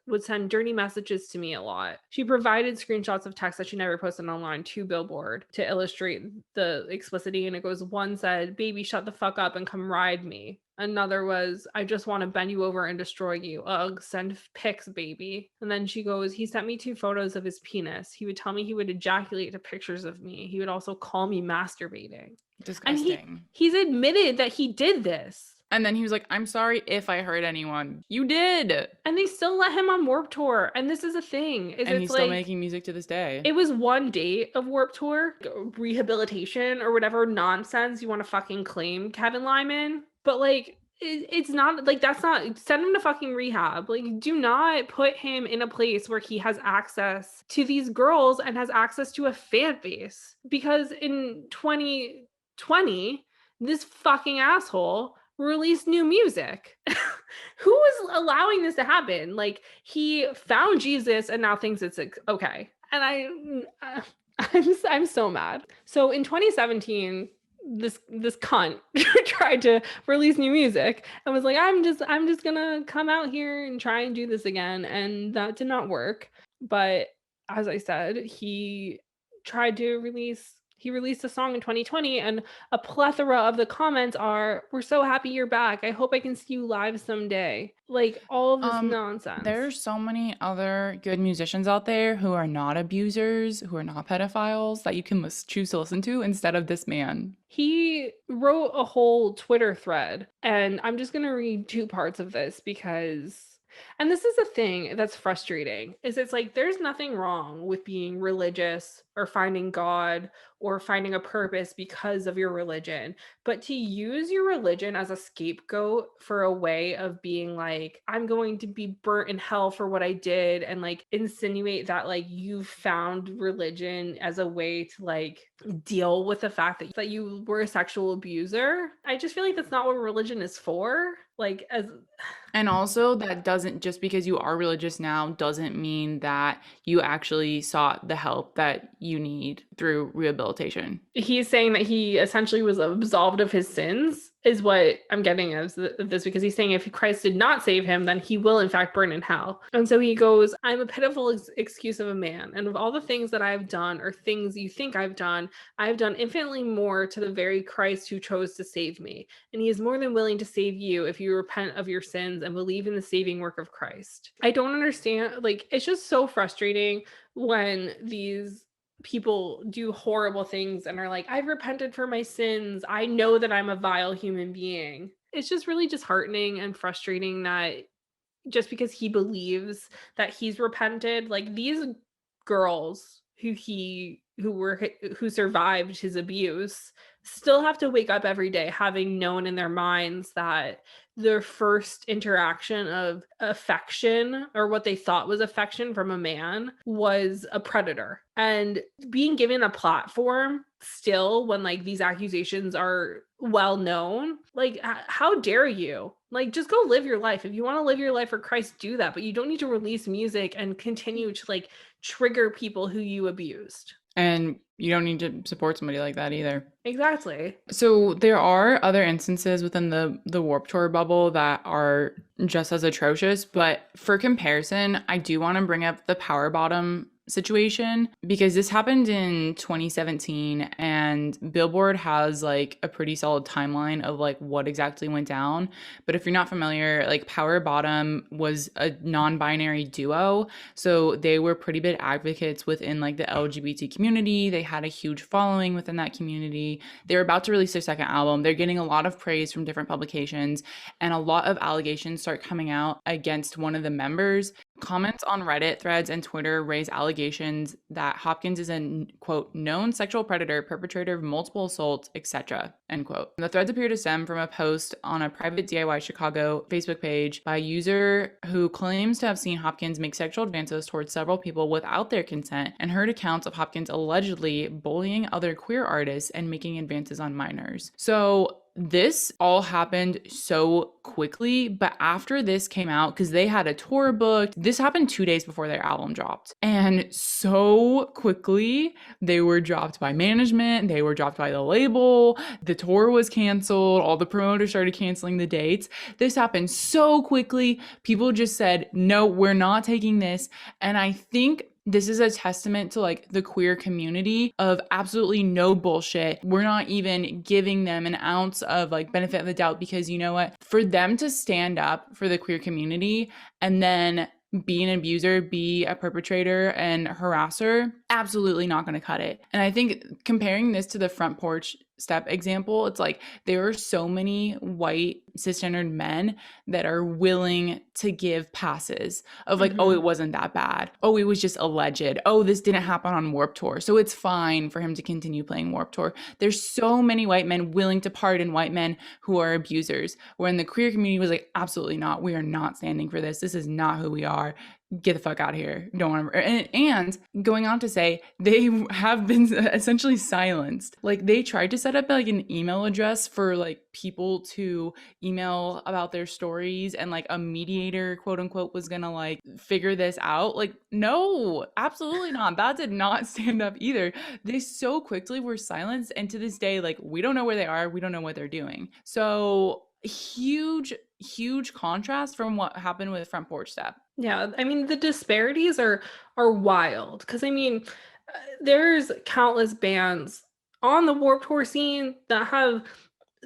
would send dirty messages to me a lot. She provided screenshots of texts that she never posted online to Billboard to illustrate the explicitity. And it goes, one said, baby, shut the fuck up and come ride me. Another was, I just want to bend you over and destroy you. Ugh, send pics, baby. And then she goes, he sent me 2 photos of his penis. He would tell me he would ejaculate to pictures of me. He would also call me masturbating. Disgusting. And he's admitted that he did this. And then he was like, I'm sorry if I hurt anyone. You did. And they still let him on Warped Tour. And this is a thing. And he's still making music to this day. It was one date of Warped Tour, rehabilitation or whatever nonsense you want to fucking claim Kevin Lyman. But like, it's not like, that's not, send him to fucking rehab. Like, do not put him in a place where he has access to these girls and has access to a fan base. Because in 2020, this fucking asshole released new music. Who is allowing this to happen? Like, he found Jesus and now thinks it's okay. And I'm so mad. So in 2017, this cunt tried to release new music and was like, I'm just gonna come out here and try and do this again, and that did not work. But as I said, he released a song in 2020, and a plethora of the comments are, we're so happy you're back. I hope I can see you live someday. Like, all of this nonsense. There's so many other good musicians out there who are not abusers, who are not pedophiles, that you can choose to listen to instead of this man. He wrote a whole Twitter thread, and I'm just going to read 2 parts of this because... And this is the thing that's frustrating, is it's like, there's nothing wrong with being religious or finding God or finding a purpose because of your religion. But to use your religion as a scapegoat for a way of being like, I'm going to be burnt in hell for what I did, and like insinuate that like you found religion as a way to like deal with the fact that you were a sexual abuser. I just feel like that's not what religion is for. Like, and also, that doesn't, just because you are religious now doesn't mean that you actually sought the help that you need through rehabilitation. He's saying that he essentially was absolved of his sins, is what I'm getting of this, because he's saying if Christ did not save him, then he will in fact burn in hell. And so he goes, I'm a pitiful excuse of a man, and of all the things that I've done, or things you think I've done infinitely more to the very Christ who chose to save me. And he is more than willing to save you if you repent of your sins and believe in the saving work of Christ. I don't understand. Like, it's just so frustrating when these people do horrible things and are like, I've repented for my sins. I know that I'm a vile human being. It's just really disheartening and frustrating that just because he believes that he's repented, like these girls who survived his abuse still have to wake up every day having known in their minds that their first interaction of affection, or what they thought was affection from a man, was a predator. And being given a platform still when like these accusations are well known, like how dare you? Like, just go live your life. If you want to live your life for Christ, do that, but you don't need to release music and continue to like trigger people who you abused. And you don't need to support somebody like that either. Exactly. So there are other instances within the Warped Tour bubble that are just as atrocious, but for comparison, I do want to bring up the Power Bottom situation because this happened in 2017 and Billboard has like a pretty solid timeline of like what exactly went down. But if you're not familiar, like Power Bottom was a non-binary duo, so they were pretty big advocates within like the LGBT community. They had a huge following within that community. They're about to release their second album. They're getting a lot of praise from different publications, and a lot of allegations start coming out against one of the members. Comments on Reddit threads and Twitter raise allegations that Hopkins is a, quote, known sexual predator, perpetrator of multiple assaults, etc., end quote. The threads appear to stem from a post on a private DIY Chicago Facebook page by a user who claims to have seen Hopkins make sexual advances towards several people without their consent and heard accounts of Hopkins allegedly bullying other queer artists and making advances on minors. So this all happened so quickly, but after this came out, because they had a tour booked, this happened 2 days before their album dropped. And so quickly, they were dropped by management, they were dropped by the label, the tour was canceled, all the promoters started canceling the dates. This happened so quickly, people just said, no, we're not taking this. And I think this is a testament to like the queer community of absolutely no bullshit. We're not even giving them an ounce of like benefit of the doubt, because you know what? For them to stand up for the queer community and then be an abuser, be a perpetrator and harasser, absolutely not going to cut it. And I think comparing this to the Front Porch Step example, it's like there are so many white cisgendered men that are willing to give passes of like, oh, it wasn't that bad. Oh, it was just alleged. Oh, this didn't happen on Warped Tour, so it's fine for him to continue playing Warped Tour. There's so many white men willing to pardon white men who are abusers, when the queer community was like, absolutely not. We are not standing for this. This is not who we are. Get the fuck out of here. Don't want to. And going on to say, they have been essentially silenced. Like they tried to set up like an email address for like people to email about their stories, and like a mediator, quote unquote, was gonna like figure this out. Like, no, absolutely not. That did not stand up either. They so quickly were silenced, and to this day, like we don't know where they are. We don't know what they're doing. So huge contrast from what happened with Front Porch Step. Yeah, I mean the disparities are wild, because I mean there's countless bands on the Warped Tour scene that have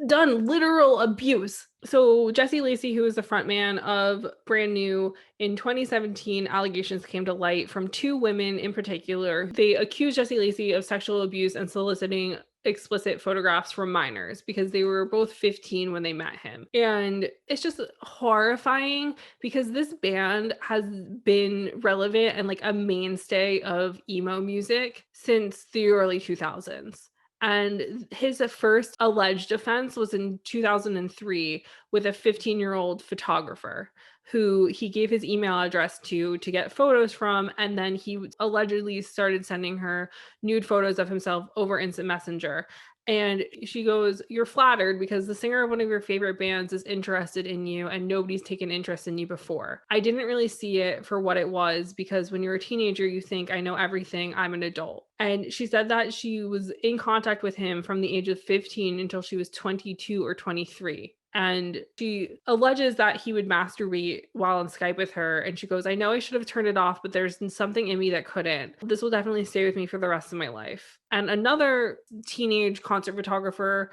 done literal abuse. So Jessie Lacy, who is the frontman of Brand New, in 2017, allegations came to light from two women in particular. They accused Jessie Lacy of sexual abuse and soliciting explicit photographs from minors, because they were both 15 when they met him. And it's just horrifying, because this band has been relevant and like a mainstay of emo music since the early 2000s. And his first alleged offense was in 2003 with a 15-year-old photographer who he gave his email address to get photos from. And then he allegedly started sending her nude photos of himself over Instant Messenger. And she goes, "You're flattered because the singer of one of your favorite bands is interested in you and nobody's taken interest in you before. I didn't really see it for what it was, because when you're a teenager, you think I know everything, I'm an adult." And she said that she was in contact with him from the age of 15 until she was 22 or 23. And she alleges that he would masturbate while on Skype with her. And she goes, "I know I should have turned it off, but there's something in me that couldn't. This will definitely stay with me for the rest of my life." And another teenage concert photographer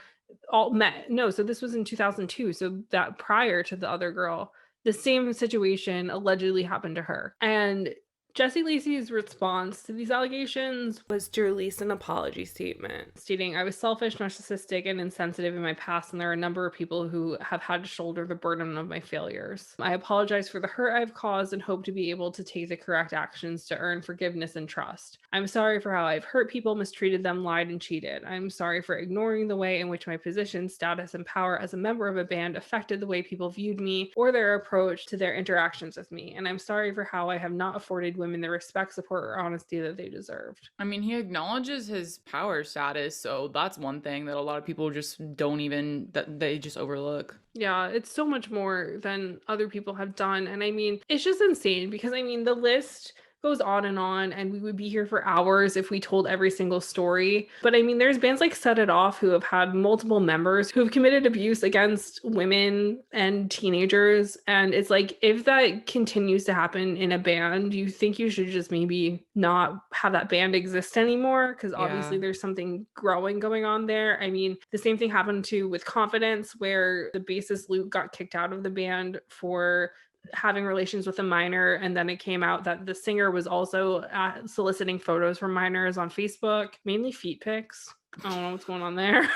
so this was in 2002. So that prior to the other girl, the same situation allegedly happened to her. And Jessie Lacy's response to these allegations was to release an apology statement stating, "I was selfish, narcissistic, and insensitive in my past, and there are a number of people who have had to shoulder the burden of my failures. I apologize for the hurt I've caused and hope to be able to take the correct actions to earn forgiveness and trust. I'm sorry for how I've hurt people, mistreated them, lied, and cheated. I'm sorry for ignoring the way in which my position, status, and power as a member of a band affected the way people viewed me or their approach to their interactions with me. And I'm sorry for how I have not afforded women the respect, support, or honesty that they deserved." I mean, he acknowledges his power status, so that's one thing that a lot of people just don't even, that they just overlook. Yeah, it's so much more than other people have done. And I mean, it's just insane because I mean, the list goes on, and we would be here for hours if we told every single story. But I mean, there's bands like Set It Off who have had multiple members who have committed abuse against women and teenagers. And it's like, if that continues to happen in a band, you think you should just maybe not have that band exist anymore, because obviously Yeah. there's something growing going on there. I mean, the same thing happened to with Confidence, where the bassist Luke got kicked out of the band for having relations with a minor, and then it came out that the singer was also soliciting photos from minors on Facebook, mainly feet pics. I don't know what's going on there.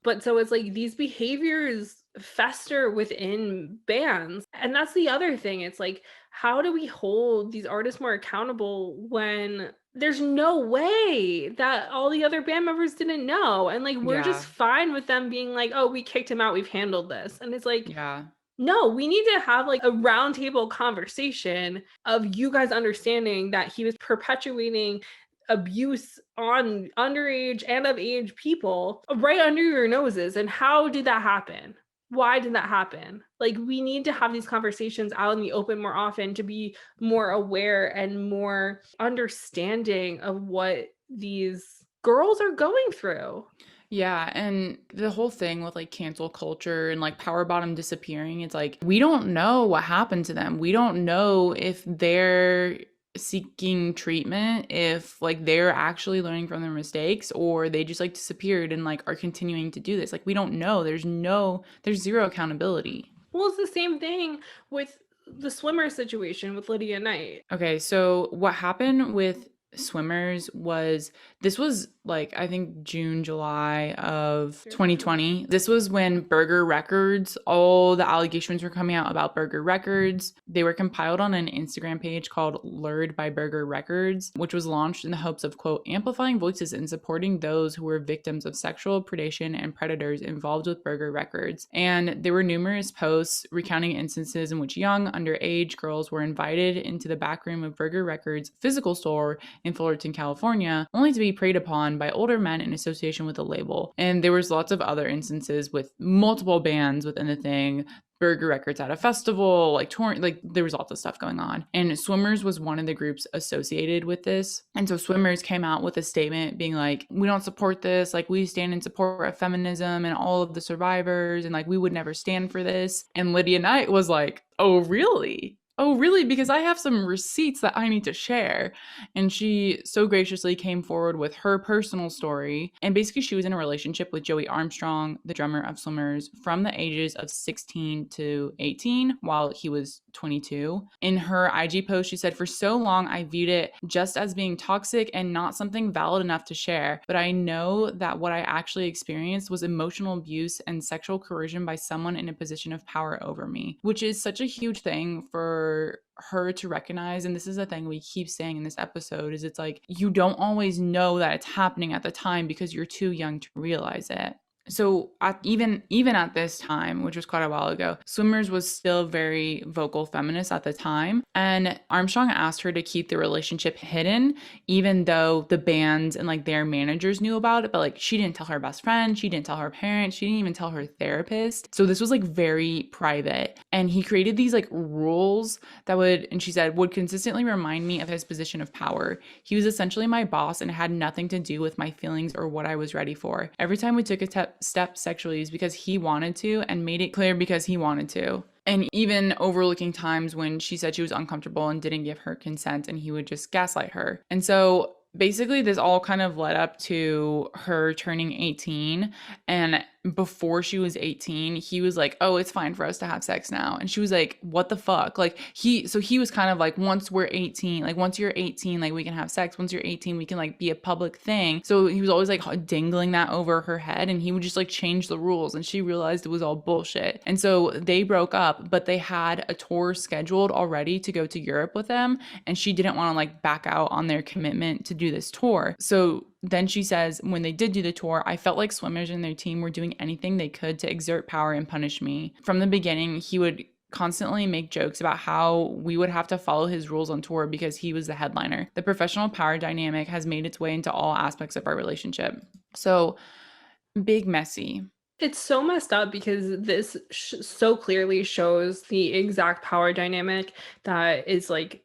But so it's like these behaviors fester within bands. And that's the other thing. It's like, how do we hold these artists more accountable when there's no way that all the other band members didn't know? And like, we're just Yeah. fine with them being like, "Oh, we kicked him out, we've handled this." And it's like, Yeah. no, we need to have like a roundtable conversation of you guys understanding that he was perpetuating abuse on underage and of age people right under your noses. And how did that happen? Why did that happen? Like, we need to have these conversations out in the open more often to be more aware and more understanding of what these girls are going through. Yeah, and the whole thing with like cancel culture and like power bottom disappearing, it's like we don't know what happened to them. We don't know if they're seeking treatment, if like they're actually learning from their mistakes, or they just like disappeared and like are continuing to do this. Like we don't know. There's zero accountability. Well, it's the same thing with the swimmer situation with Lydia Knight. Okay, so what happened with swimmers was this was like I think June, July of 2020. This was when Burger Records, all the allegations were coming out about Burger Records. They were compiled on an Instagram page called Lured by Burger Records, which was launched in the hopes of, quote, amplifying voices and supporting those who were victims of sexual predation and predators involved with Burger Records. And there were numerous posts recounting instances in which young, underage girls were invited into the back room of Burger Records' physical store in Fullerton, California, only to be preyed upon by older men in association with the label. And there was lots of other instances with multiple bands within the thing. Burger Records at a festival, like touring, like there was lots of stuff going on. And Swimmers was one of the groups associated with this. And so Swimmers came out with a statement being like, we don't support this. Like we stand in support of feminism and all of the survivors. And like, we would never stand for this. And Lydia Knight was like, oh, really? Oh, really? Because I have some receipts that I need to share. And she so graciously came forward with her personal story. And basically, she was in a relationship with Joey Armstrong, the drummer of Swimmers, from the ages of 16 to 18, while he was 22. In her IG post, she said, "For so long, I viewed it just as being toxic and not something valid enough to share. But I know that what I actually experienced was emotional abuse and sexual coercion by someone in a position of power over me," which is such a huge thing for her to recognize. And this is a thing we keep saying in this episode, is it's like you don't always know that it's happening at the time because you're too young to realize it. So even at this time, which was quite a while ago, Swimmers was still very vocal feminist at the time. And Armstrong asked her to keep the relationship hidden, even though the bands and like their managers knew about it. But like she didn't tell her best friend, she didn't tell her parents, she didn't even tell her therapist. So this was like very private. And he created these like rules that would, and she said, would consistently remind me of his position of power. He was essentially my boss and it had nothing to do with my feelings or what I was ready for. Every time we took a step sexually is because he wanted to, and made it clear because he wanted to. And even overlooking times when she said she was uncomfortable and didn't give her consent, and he would just gaslight her. And so basically this all kind of led up to her turning 18, and before she was 18, he was like, oh, it's fine for us to have sex now. And she was like, what the fuck? Like he was kind of like, once we're 18, like once you're 18, like we can have sex. Once you're 18, we can like be a public thing. So he was always like dangling that over her head, and he would just like change the rules. And she realized it was all bullshit. And so they broke up, but they had a tour scheduled already to go to Europe with them. And she didn't want to like back out on their commitment to do this tour. So then she says, when they did do the tour, I felt like swimmers and their team were doing anything they could to exert power and punish me. From the beginning, he would constantly make jokes about how we would have to follow his rules on tour because he was the headliner. The professional power dynamic has made its way into all aspects of our relationship. So, big messy. It's so messed up because this so clearly shows the exact power dynamic that is like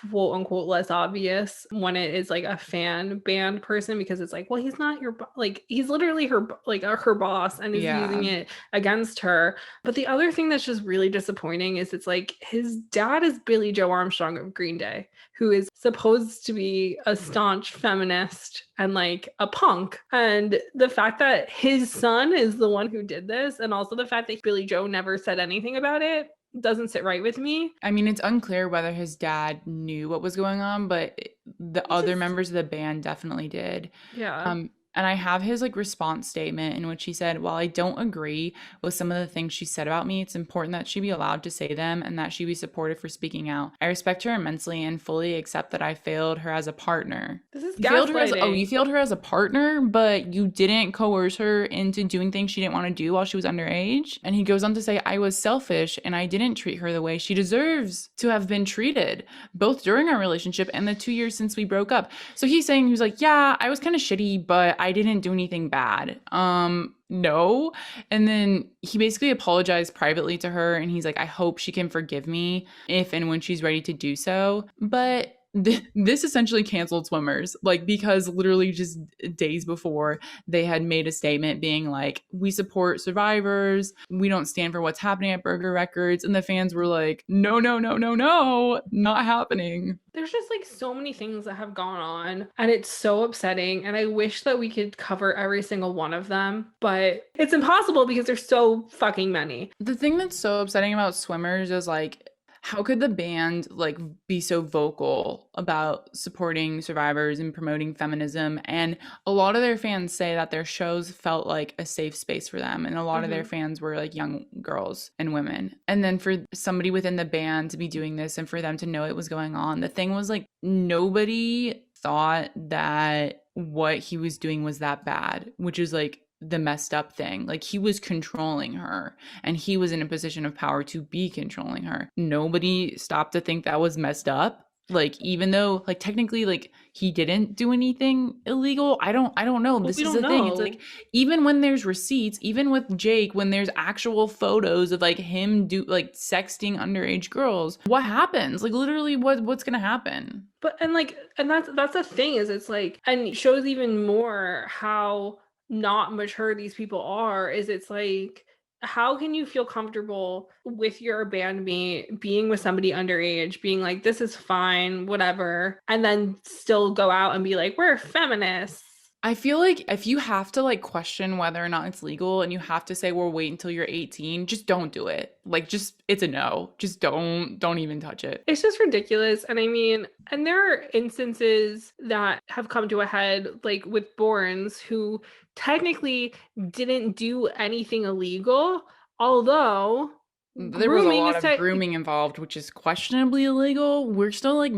quote unquote less obvious when it is like a fan band person, because it's like, well, he's not your like he's literally her like her boss and is using it against her. But the other thing that's just really disappointing is it's like his dad is Billy Joe Armstrong of Green Day, who is supposed to be a staunch feminist and like a punk. And the fact that his son is the one who did this, and also the fact that Billy Joe never said anything about it, doesn't sit right with me. I mean, it's unclear whether his dad knew what was going on, but the other members of the band definitely did. Yeah. And I have his like response statement in which he said, while I don't agree with some of the things she said about me, it's important that she be allowed to say them and that she be supported for speaking out. I respect her immensely and fully accept that I failed her as a partner. This is gaslighting. You failed her as a partner, but you didn't coerce her into doing things she didn't want to do while she was underage. And he goes on to say, I was selfish and I didn't treat her the way she deserves to have been treated, both during our relationship and the 2 years since we broke up. So he's saying, he was like, yeah, I was kind of shitty, but I didn't do anything bad. No. And then he basically apologized privately to her, and he's like, I hope she can forgive me if and when she's ready to do so. But this essentially canceled swimmers, like, because literally just days before they had made a statement being like, we support survivors, we don't stand for what's happening at Burger Records. And the fans were like, no, not happening. There's just like so many things that have gone on, and it's so upsetting, and I wish that we could cover every single one of them, but it's impossible because there's so fucking many. The thing that's so upsetting about swimmers is like, how could the band like be so vocal about supporting survivors and promoting feminism? And a lot of their fans say that their shows felt like a safe space for them. And a lot of their fans were like young girls and women. And then for somebody within the band to be doing this and for them to know it was going on, the thing was like, nobody thought that what he was doing was that bad, which is like the messed up thing. Like, he was controlling her and he was in a position of power to be controlling her. Nobody stopped to think that was messed up. Like, even though like technically like he didn't do anything illegal, I don't know. This is the thing. It's like, even when there's receipts, even with Jake, when there's actual photos of like him like sexting underage girls, what happens? Like, literally what's gonna happen? But and that's the thing, is it's like, and it shows even more how not mature these people are, is it's like, how can you feel comfortable with your bandmate being with somebody underage, being like, this is fine, whatever, and then still go out and be like, we're feminists? I feel like if you have to like question whether or not it's legal and you have to say, well, wait until you're 18, just don't do it. Like, just, it's a no. Just don't even touch it. It's just ridiculous. And I mean, and there are instances that have come to a head, like with Borns, who technically didn't do anything illegal, although there was a lot of grooming involved, which is questionably illegal. We're still like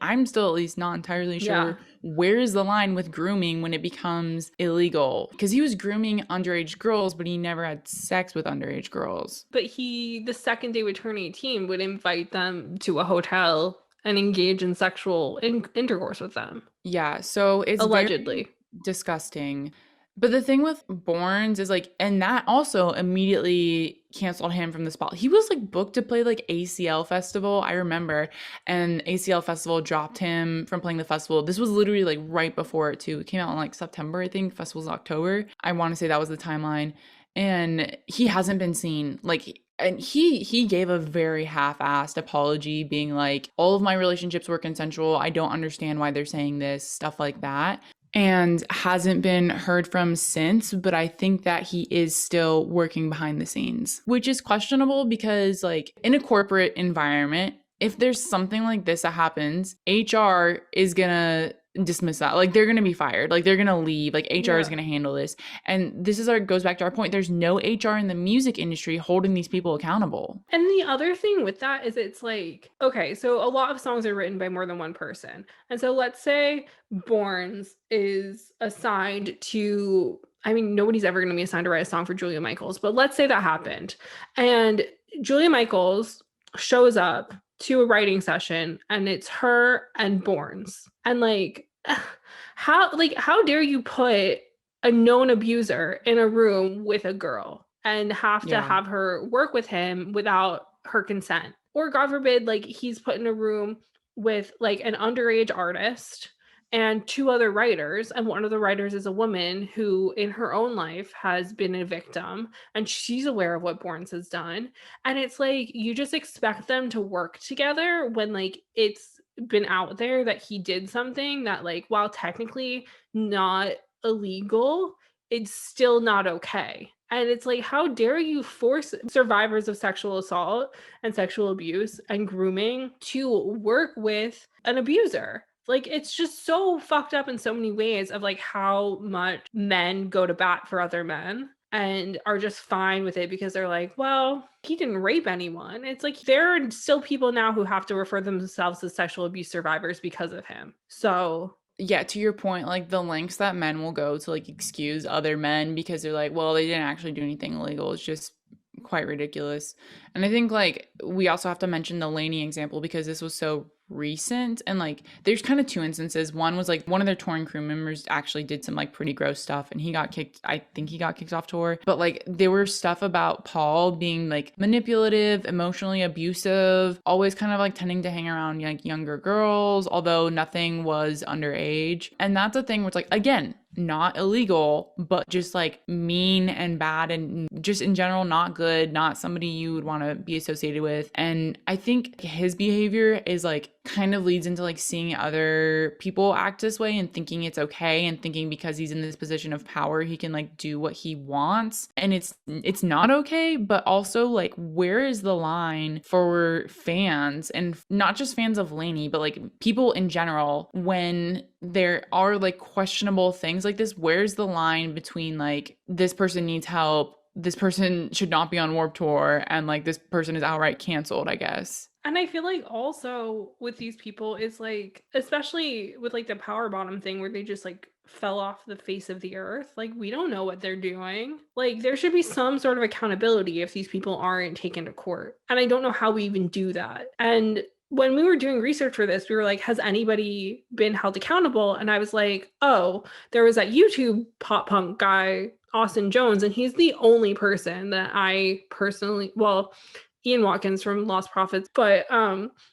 I'm still at least not entirely sure where is the line with grooming when it becomes illegal, because he was grooming underage girls, but he never had sex with underage girls. But the second they would turn 18, would invite them to a hotel and engage in sexual intercourse with them. Yeah, so it's allegedly disgusting. But the thing with Borns is like, and that also immediately canceled him from the spot. He was like booked to play like ACL Festival, I remember, and ACL Festival dropped him from playing the festival. This was literally like right before it too. It came out in like September, I think. Festival's in October. I want to say that was the timeline. And he hasn't been seen. Like, and he gave a very half-assed apology, being like, all of my relationships were consensual. I don't understand why they're saying this, stuff like that. and hasn't been heard from since, but I think that he is still working behind the scenes, which is questionable because, like, in a corporate environment, if there's something like this that happens, HR is gonna dismiss that. Like, they're gonna be fired. Like, they're gonna leave. Like, HR is Yeah. gonna handle this. And this is goes back to our point. There's no HR in the music industry holding these people accountable. And the other thing with that is it's like, okay, so a lot of songs are written by more than one person. And so let's say Borns is assigned to, I mean, nobody's ever going to be assigned to write a song for Julia Michaels, but let's say that happened. And Julia Michaels shows up to a writing session and it's her and Borns. And like, how dare you put a known abuser in a room with a girl and have to Yeah. have her work with him without her consent? Or God forbid, like he's put in a room with like an underage artist and two other writers, and one of the writers is a woman who in her own life has been a victim and she's aware of what Borns has done. And it's like you just expect them to work together when like it's been out there that he did something that, like, while technically not illegal, it's still not okay. And it's like, how dare you force survivors of sexual assault and sexual abuse and grooming to work with an abuser? Like, it's just so fucked up in so many ways of like how much men go to bat for other men and are just fine with it because they're like, well, he didn't rape anyone. It's like there are still people now who have to refer themselves as sexual abuse survivors because of him. So Yeah, to your point, like the lengths that men will go to like excuse other men because they're like, well, they didn't actually do anything illegal. It's just quite ridiculous. And I think like we also have to mention the Lainey example because this was so recent, and like there's kind of two instances. One was like one of their touring crew members actually did some like pretty gross stuff and he got kicked. I think he got kicked off tour. But like there were stuff about Paul being like manipulative, emotionally abusive, always kind of like tending to hang around like younger girls, although nothing was underage. And that's a thing where it's like, again, not illegal, but just like mean and bad and just in general not good, not somebody you would want to be associated with. And I think his behavior is like kind of leads into like seeing other people act this way and thinking it's okay and thinking because he's in this position of power he can like do what he wants, and it's not okay. But also, like, where is the line for fans, and not just fans of Lainey but like people in general, when there are like questionable things like this? Where's the line between like this person needs help, this person should not be on Warped Tour, and like this person is outright canceled, I guess? and I feel like also with these people is like, especially with like the power bottom thing where they just like fell off the face of the earth, like we don't know what they're doing. Like there should be some sort of accountability if these people aren't taken to court. And I don't know how we even do that. And when we were doing research for this, we were like, has anybody been held accountable? And I was like, oh, there was that YouTube pop punk guy, Austin Jones, and he's the only person that I personally, well, Ian Watkins from Lost Prophets, but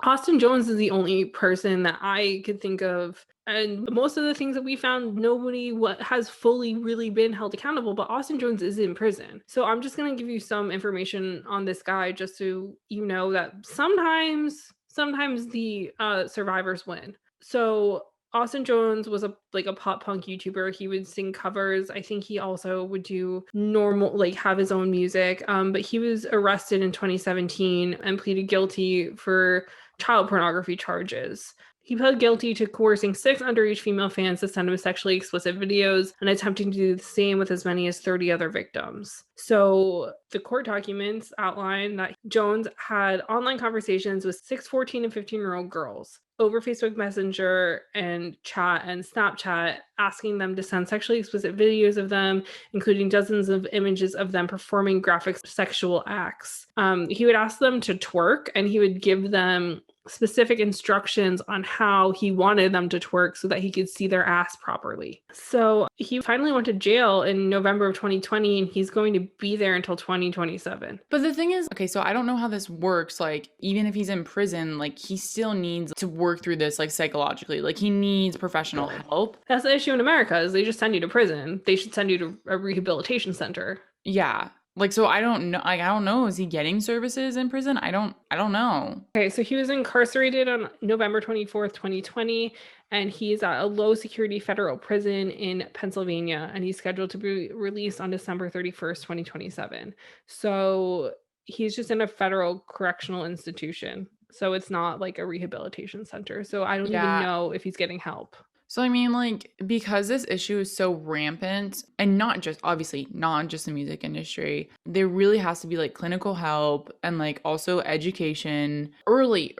Austin Jones is the only person that I could think of. And most of the things that we found, nobody has fully really been held accountable, but Austin Jones is in prison. So I'm just going to give you some information on this guy just so you know that sometimes the survivors win. So Austin Jones was a pop punk YouTuber. He would sing covers. I think he also would do normal, like have his own music. But he was arrested in 2017 and pleaded guilty for child pornography charges. He pled guilty to coercing 6 underage female fans to send him sexually explicit videos and attempting to do the same with as many as 30 other victims. So the court documents outline that Jones had online conversations with 6 14 and 15-year-old girls over Facebook Messenger and chat and Snapchat, asking them to send sexually explicit videos of them, including dozens of images of them performing graphic sexual acts. He would ask them to twerk, and he would give them specific instructions on how he wanted them to twerk so that he could see their ass properly. So he finally went to jail in November of 2020, and he's going to be there until 2027. But the thing is, okay, so I don't know how this works. Like, even if he's in prison, like, he still needs to work through this, like, psychologically. Like, he needs professional help. That's the issue in America, is they just send you to prison. They should send you to a rehabilitation center. Yeah. Like, so I don't know. I don't know. Is he getting services in prison? I don't know. Okay, so he was incarcerated on November 24th, 2020, and he's at a low security federal prison in Pennsylvania, and he's scheduled to be released on December 31st, 2027. So he's just in a federal correctional institution. So it's not like a rehabilitation center. So I don't even Yeah. know if he's getting help. So, I mean, like, because this issue is so rampant, and not just, obviously, not just the music industry, there really has to be like clinical help and like also education early,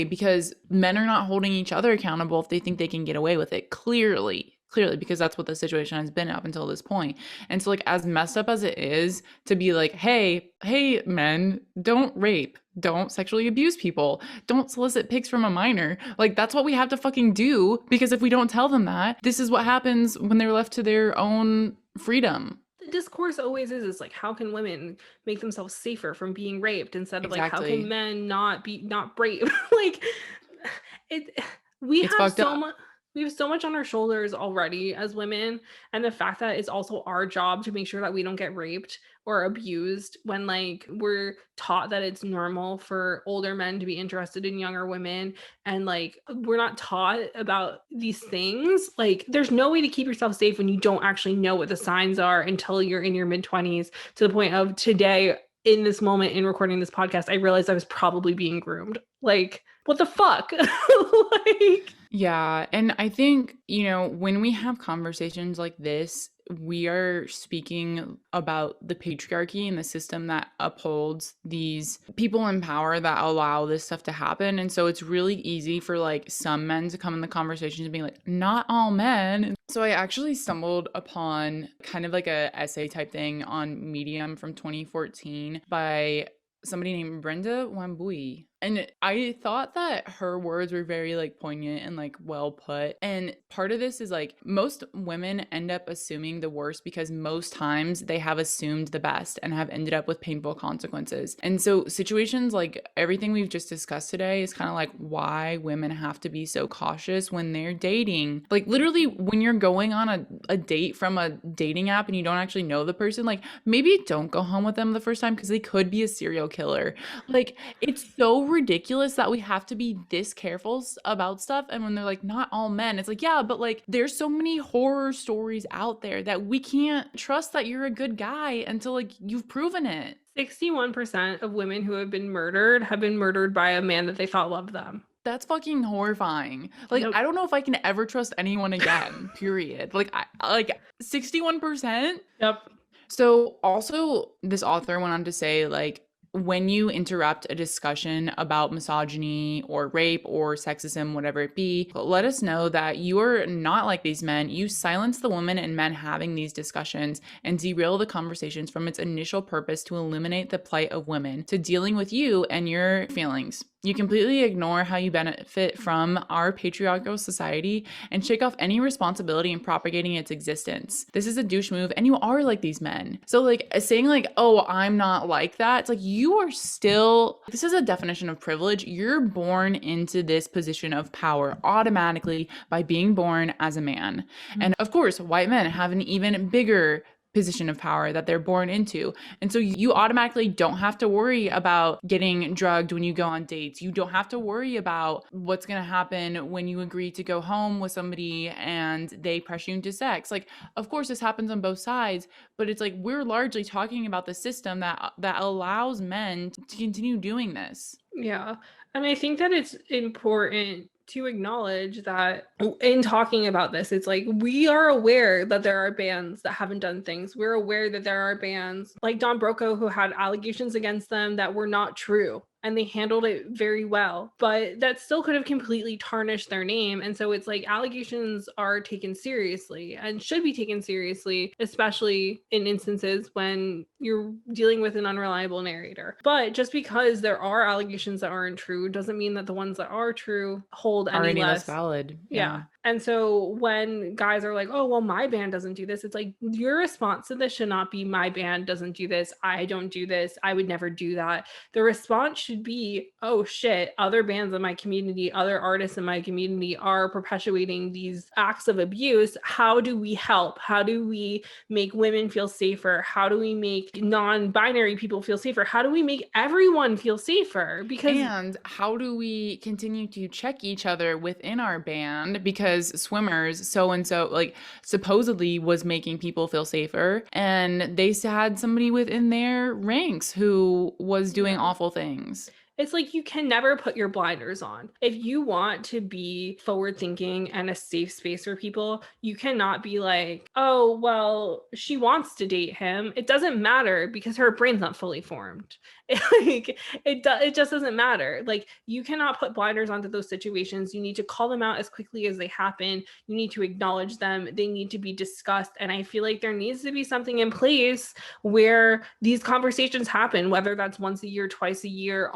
because men are not holding each other accountable if they think they can get away with it. Clearly, because that's what the situation has been up until this point. And so, like, as messed up as it is to be like, hey, men, don't rape, don't sexually abuse people, don't solicit pics from a minor. Like, that's what we have to fucking do, because if we don't tell them that, this is what happens when they're left to their own freedom. The discourse always is like, how can women make themselves safer from being raped, instead of like, how can Exactly. men not brave? Like, it we It's have fucked so up. much we have so much on our shoulders already as women, and the fact that it's also our job to make sure that we don't get raped or abused, when like we're taught that it's normal for older men to be interested in younger women, and like we're not taught about these things. Like, there's no way to keep yourself safe when you don't actually know what the signs are until you're in your mid 20s, to the point of today, in this moment, in recording this podcast, I realized I was probably being groomed. Like, what the fuck? Like, Yeah. And I think, when we have conversations like this, we are speaking about the patriarchy and the system that upholds these people in power that allow this stuff to happen. And so it's really easy for like some men to come in the conversations and be like, not all men. So I actually stumbled upon kind of like a essay type thing on Medium from 2014 by somebody named Brenda Wambui. And I thought that her words were very like poignant and like well put. And part of this is like most women end up assuming the worst because most times they have assumed the best and have ended up with painful consequences. And so situations like everything we've just discussed today is kind of like why women have to be so cautious when they're dating. Like literally when you're going on a date from a dating app and you don't actually know the person, like maybe don't go home with them the first time because they could be a serial killer. Like it's so ridiculous that we have to be this careful about stuff. And when they're like, not all men, it's like, yeah, but like there's so many horror stories out there that we can't trust that you're a good guy until like you've proven it. 61% of women who have been murdered by a man that they thought loved them. That's fucking horrifying. Like, Nope. I don't know if I can ever trust anyone again, period. Like, like 61%. Yep. So also this author went on to say like when you interrupt a discussion about misogyny or rape or sexism, whatever it be, let us know that you are not like these men. You silence the women and men having these discussions and derail the conversations from its initial purpose to eliminate the plight of women to dealing with you and your feelings. You completely ignore how you benefit from our patriarchal society and shake off any responsibility in propagating its existence. This is a douche move, and you are like these men. So, like, saying, like, oh, I'm not like that, it's like you are still, this is a definition of privilege. You're born into this position of power automatically by being born as a man. And of course, white men have an even bigger position of power that they're born into. And so you automatically don't have to worry about getting drugged when you go on dates. You don't have to worry about what's going to happen when you agree to go home with somebody and they press you into sex. Like, of course, this happens on both sides, but it's like we're largely talking about the system that allows men to continue doing this. Yeah. And I think that it's important to acknowledge that in talking about this, it's like we are aware that there are bands that haven't done things. We're aware that there are bands like Don Broco who had allegations against them that were not true, and they handled it very well, but that still could have completely tarnished their name. And so it's like allegations are taken seriously and should be taken seriously, especially in instances when you're dealing with an unreliable narrator. But just because there are allegations that aren't true doesn't mean that the ones that are true hold Are any any less less. valid? Yeah. Yeah. And so when guys are like, oh, well, my band doesn't do this, it's like your response to this should not be my band doesn't do this. I don't do this. I would never do that. The response should be, oh shit, other bands in my community, other artists in my community are perpetuating these acts of abuse. How do we help? How do we make women feel safer? How do we make non-binary people feel safer? How do we make everyone feel safer? Because And how do we continue to check each other within our band? Because swimmers, so and so, like supposedly was making people feel safer. And they had somebody within their ranks who was doing yeah. awful things. It's like you can never put your blinders on. If you want to be forward thinking and a safe space for people, you cannot be like, oh, well, she wants to date him. It doesn't matter because her brain's not fully formed. It just doesn't matter. Like you cannot put blinders onto those situations. You need to call them out as quickly as they happen. You need to acknowledge them. They need to be discussed. And I feel like there needs to be something in place where these conversations happen, whether that's once a year, twice a year,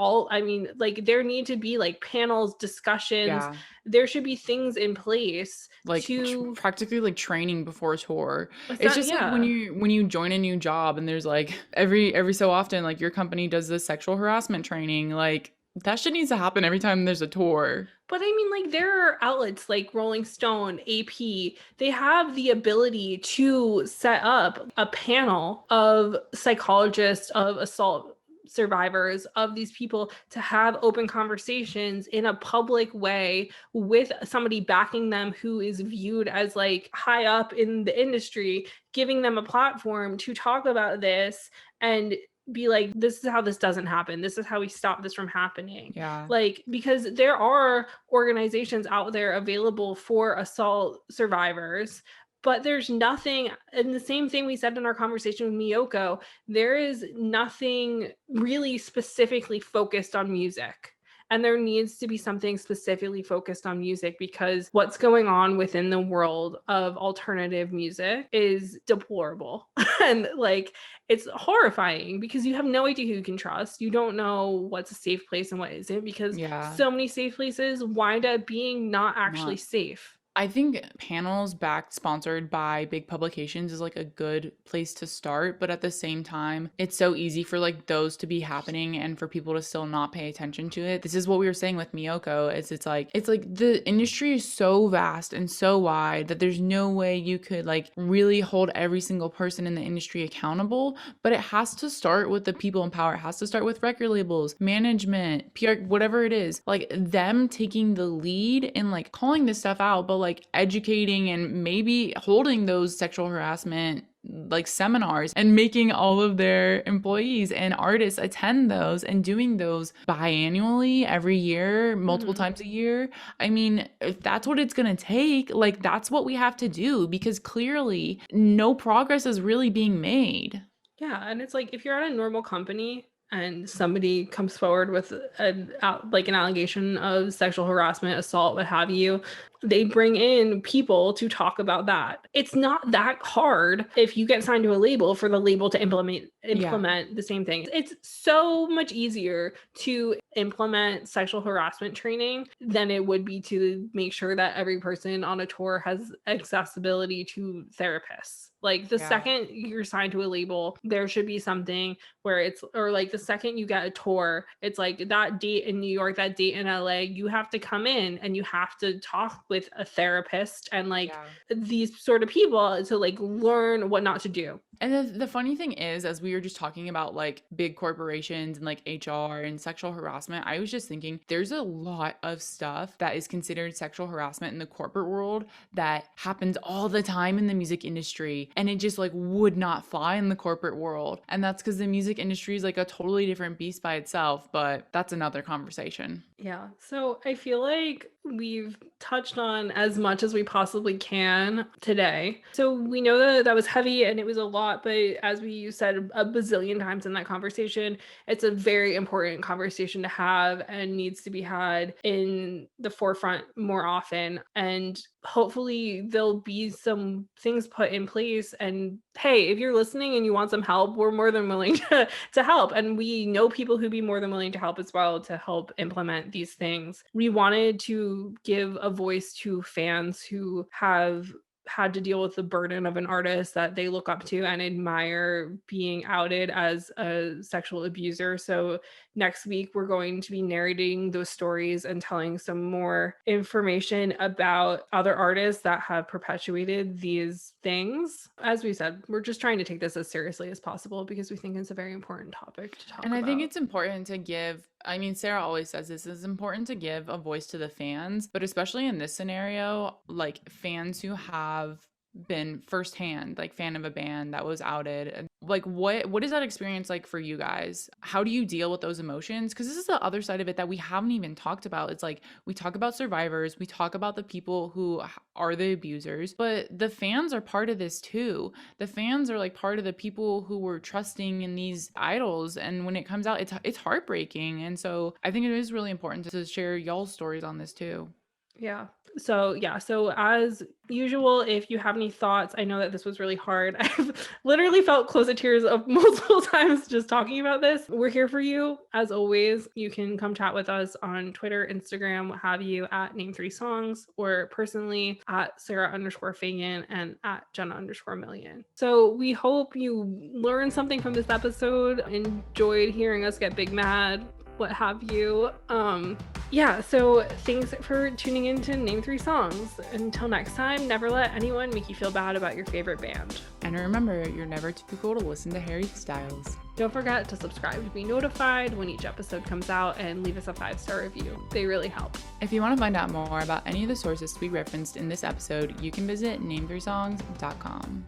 like there need to be like panels, discussions. Yeah. There should be things in place Like to practically like training before tour. it's It's not, just like when yeah. you join a new job and there's like every so often like your company does this sexual harassment training, like that shit needs to happen every time there's a tour. But I mean, like, there are outlets like Rolling Stone, AP, they have the ability to set up a panel of psychologists, of assault survivors, of these people to have open conversations in a public way with somebody backing them who is viewed as like high up in the industry, giving them a platform to talk about this and be like, this is how this doesn't happen. This is how we stop this from happening. Yeah. Like, because there are organizations out there available for assault survivors, but there's nothing, and the same thing we said in our conversation with Miyoko, there is nothing really specifically focused on music. And there needs to be something specifically focused on music because what's going on within the world of alternative music is deplorable. And like, it's horrifying because you have no idea who you can trust. You don't know what's a safe place and what isn't because Yeah. so many safe places wind up being not actually Not safe. I think panels backed sponsored by big publications is like a good place to start, but at the same time, it's so easy for like those to be happening and for people to still not pay attention to it. This is what we were saying with Miyoko. It's like the industry is so vast and so wide that there's no way you could like really hold every single person in the industry accountable, but it has to start with the people in power. It has to start with record labels, management, PR, whatever it is. Like them taking the lead in like calling this stuff out, but like educating and maybe holding those sexual harassment like seminars and making all of their employees and artists attend those and doing those biannually every year, multiple times a year. I mean, if that's what it's going to take, like that's what we have to do because clearly no progress is really being made. Yeah, and it's like if you're at a normal company and somebody comes forward with an allegation of sexual harassment, assault, what have you, they bring in people to talk about that. It's not that hard if you get signed to a label for the label to implement the same thing. It's so much easier to implement sexual harassment training than it would be to make sure that every person on a tour has accessibility to therapists. Like the second you're signed to a label, there should be something where it's, or like the second you get a tour, it's like that date in New York, that date in LA, you have to come in and you have to talk with a therapist and like these sort of people to like learn what not to do. And the funny thing is, as we were just talking about like big corporations and like HR and sexual harassment, I was just thinking there's a lot of stuff that is considered sexual harassment in the corporate world that happens all the time in the music industry. And it just like would not fly in the corporate world. And that's because the music industry is like a totally different beast by itself. But that's another conversation. Yeah. So I feel like we've touched on as much as we possibly can today. So we know that that was heavy and it was a lot, but as we said a bazillion times in that conversation, it's a very important conversation to have and needs to be had in the forefront more often. And hopefully there'll be some things put in place. And hey, if you're listening and you want some help, we're more than willing to help. And we know people who'd be more than willing to help as well, to help implement these things. We wanted to give a voice to fans who have had to deal with the burden of an artist that they look up to and admire being outed as a sexual abuser. So next week, we're going to be narrating those stories and telling some more information about other artists that have perpetuated these things. As we said, we're just trying to take this as seriously as possible because we think it's a very important topic to talk And I think about. it's important to give, I mean, Sarah always says this, it's important to give a voice to the fans, but especially in this scenario, like fans who have been firsthand like fan of a band that was outed. Like what is that experience like for you guys? How do you deal with those emotions? Because this is the other side of it that we haven't even talked about. It's like we talk about survivors, we talk about the people who are the abusers, but the fans are part of this too. The fans are like part of the people who were trusting in these idols, and when it comes out, it's heartbreaking. And so I think it is really important to share y'all's stories on this too. Yeah. So as usual, if you have any thoughts, I know that this was really hard. I've literally felt close to tears of multiple times just talking about this. We're here for you. As always, you can come chat with us on Twitter, Instagram, what have you, at Name3Songs, or personally at Sarah_Fagan and at Jenna_Million. So we hope you learned something from this episode, enjoyed hearing us get big mad, what have you. So thanks for tuning in to Name3Songs. Until next time, never let anyone make you feel bad about your favorite band. And remember, you're never too cool to listen to Harry Styles. Don't forget to subscribe to be notified when each episode comes out, and leave us a 5-star review. They really help. If you want to find out more about any of the sources we referenced in this episode, you can visit name3songs.com.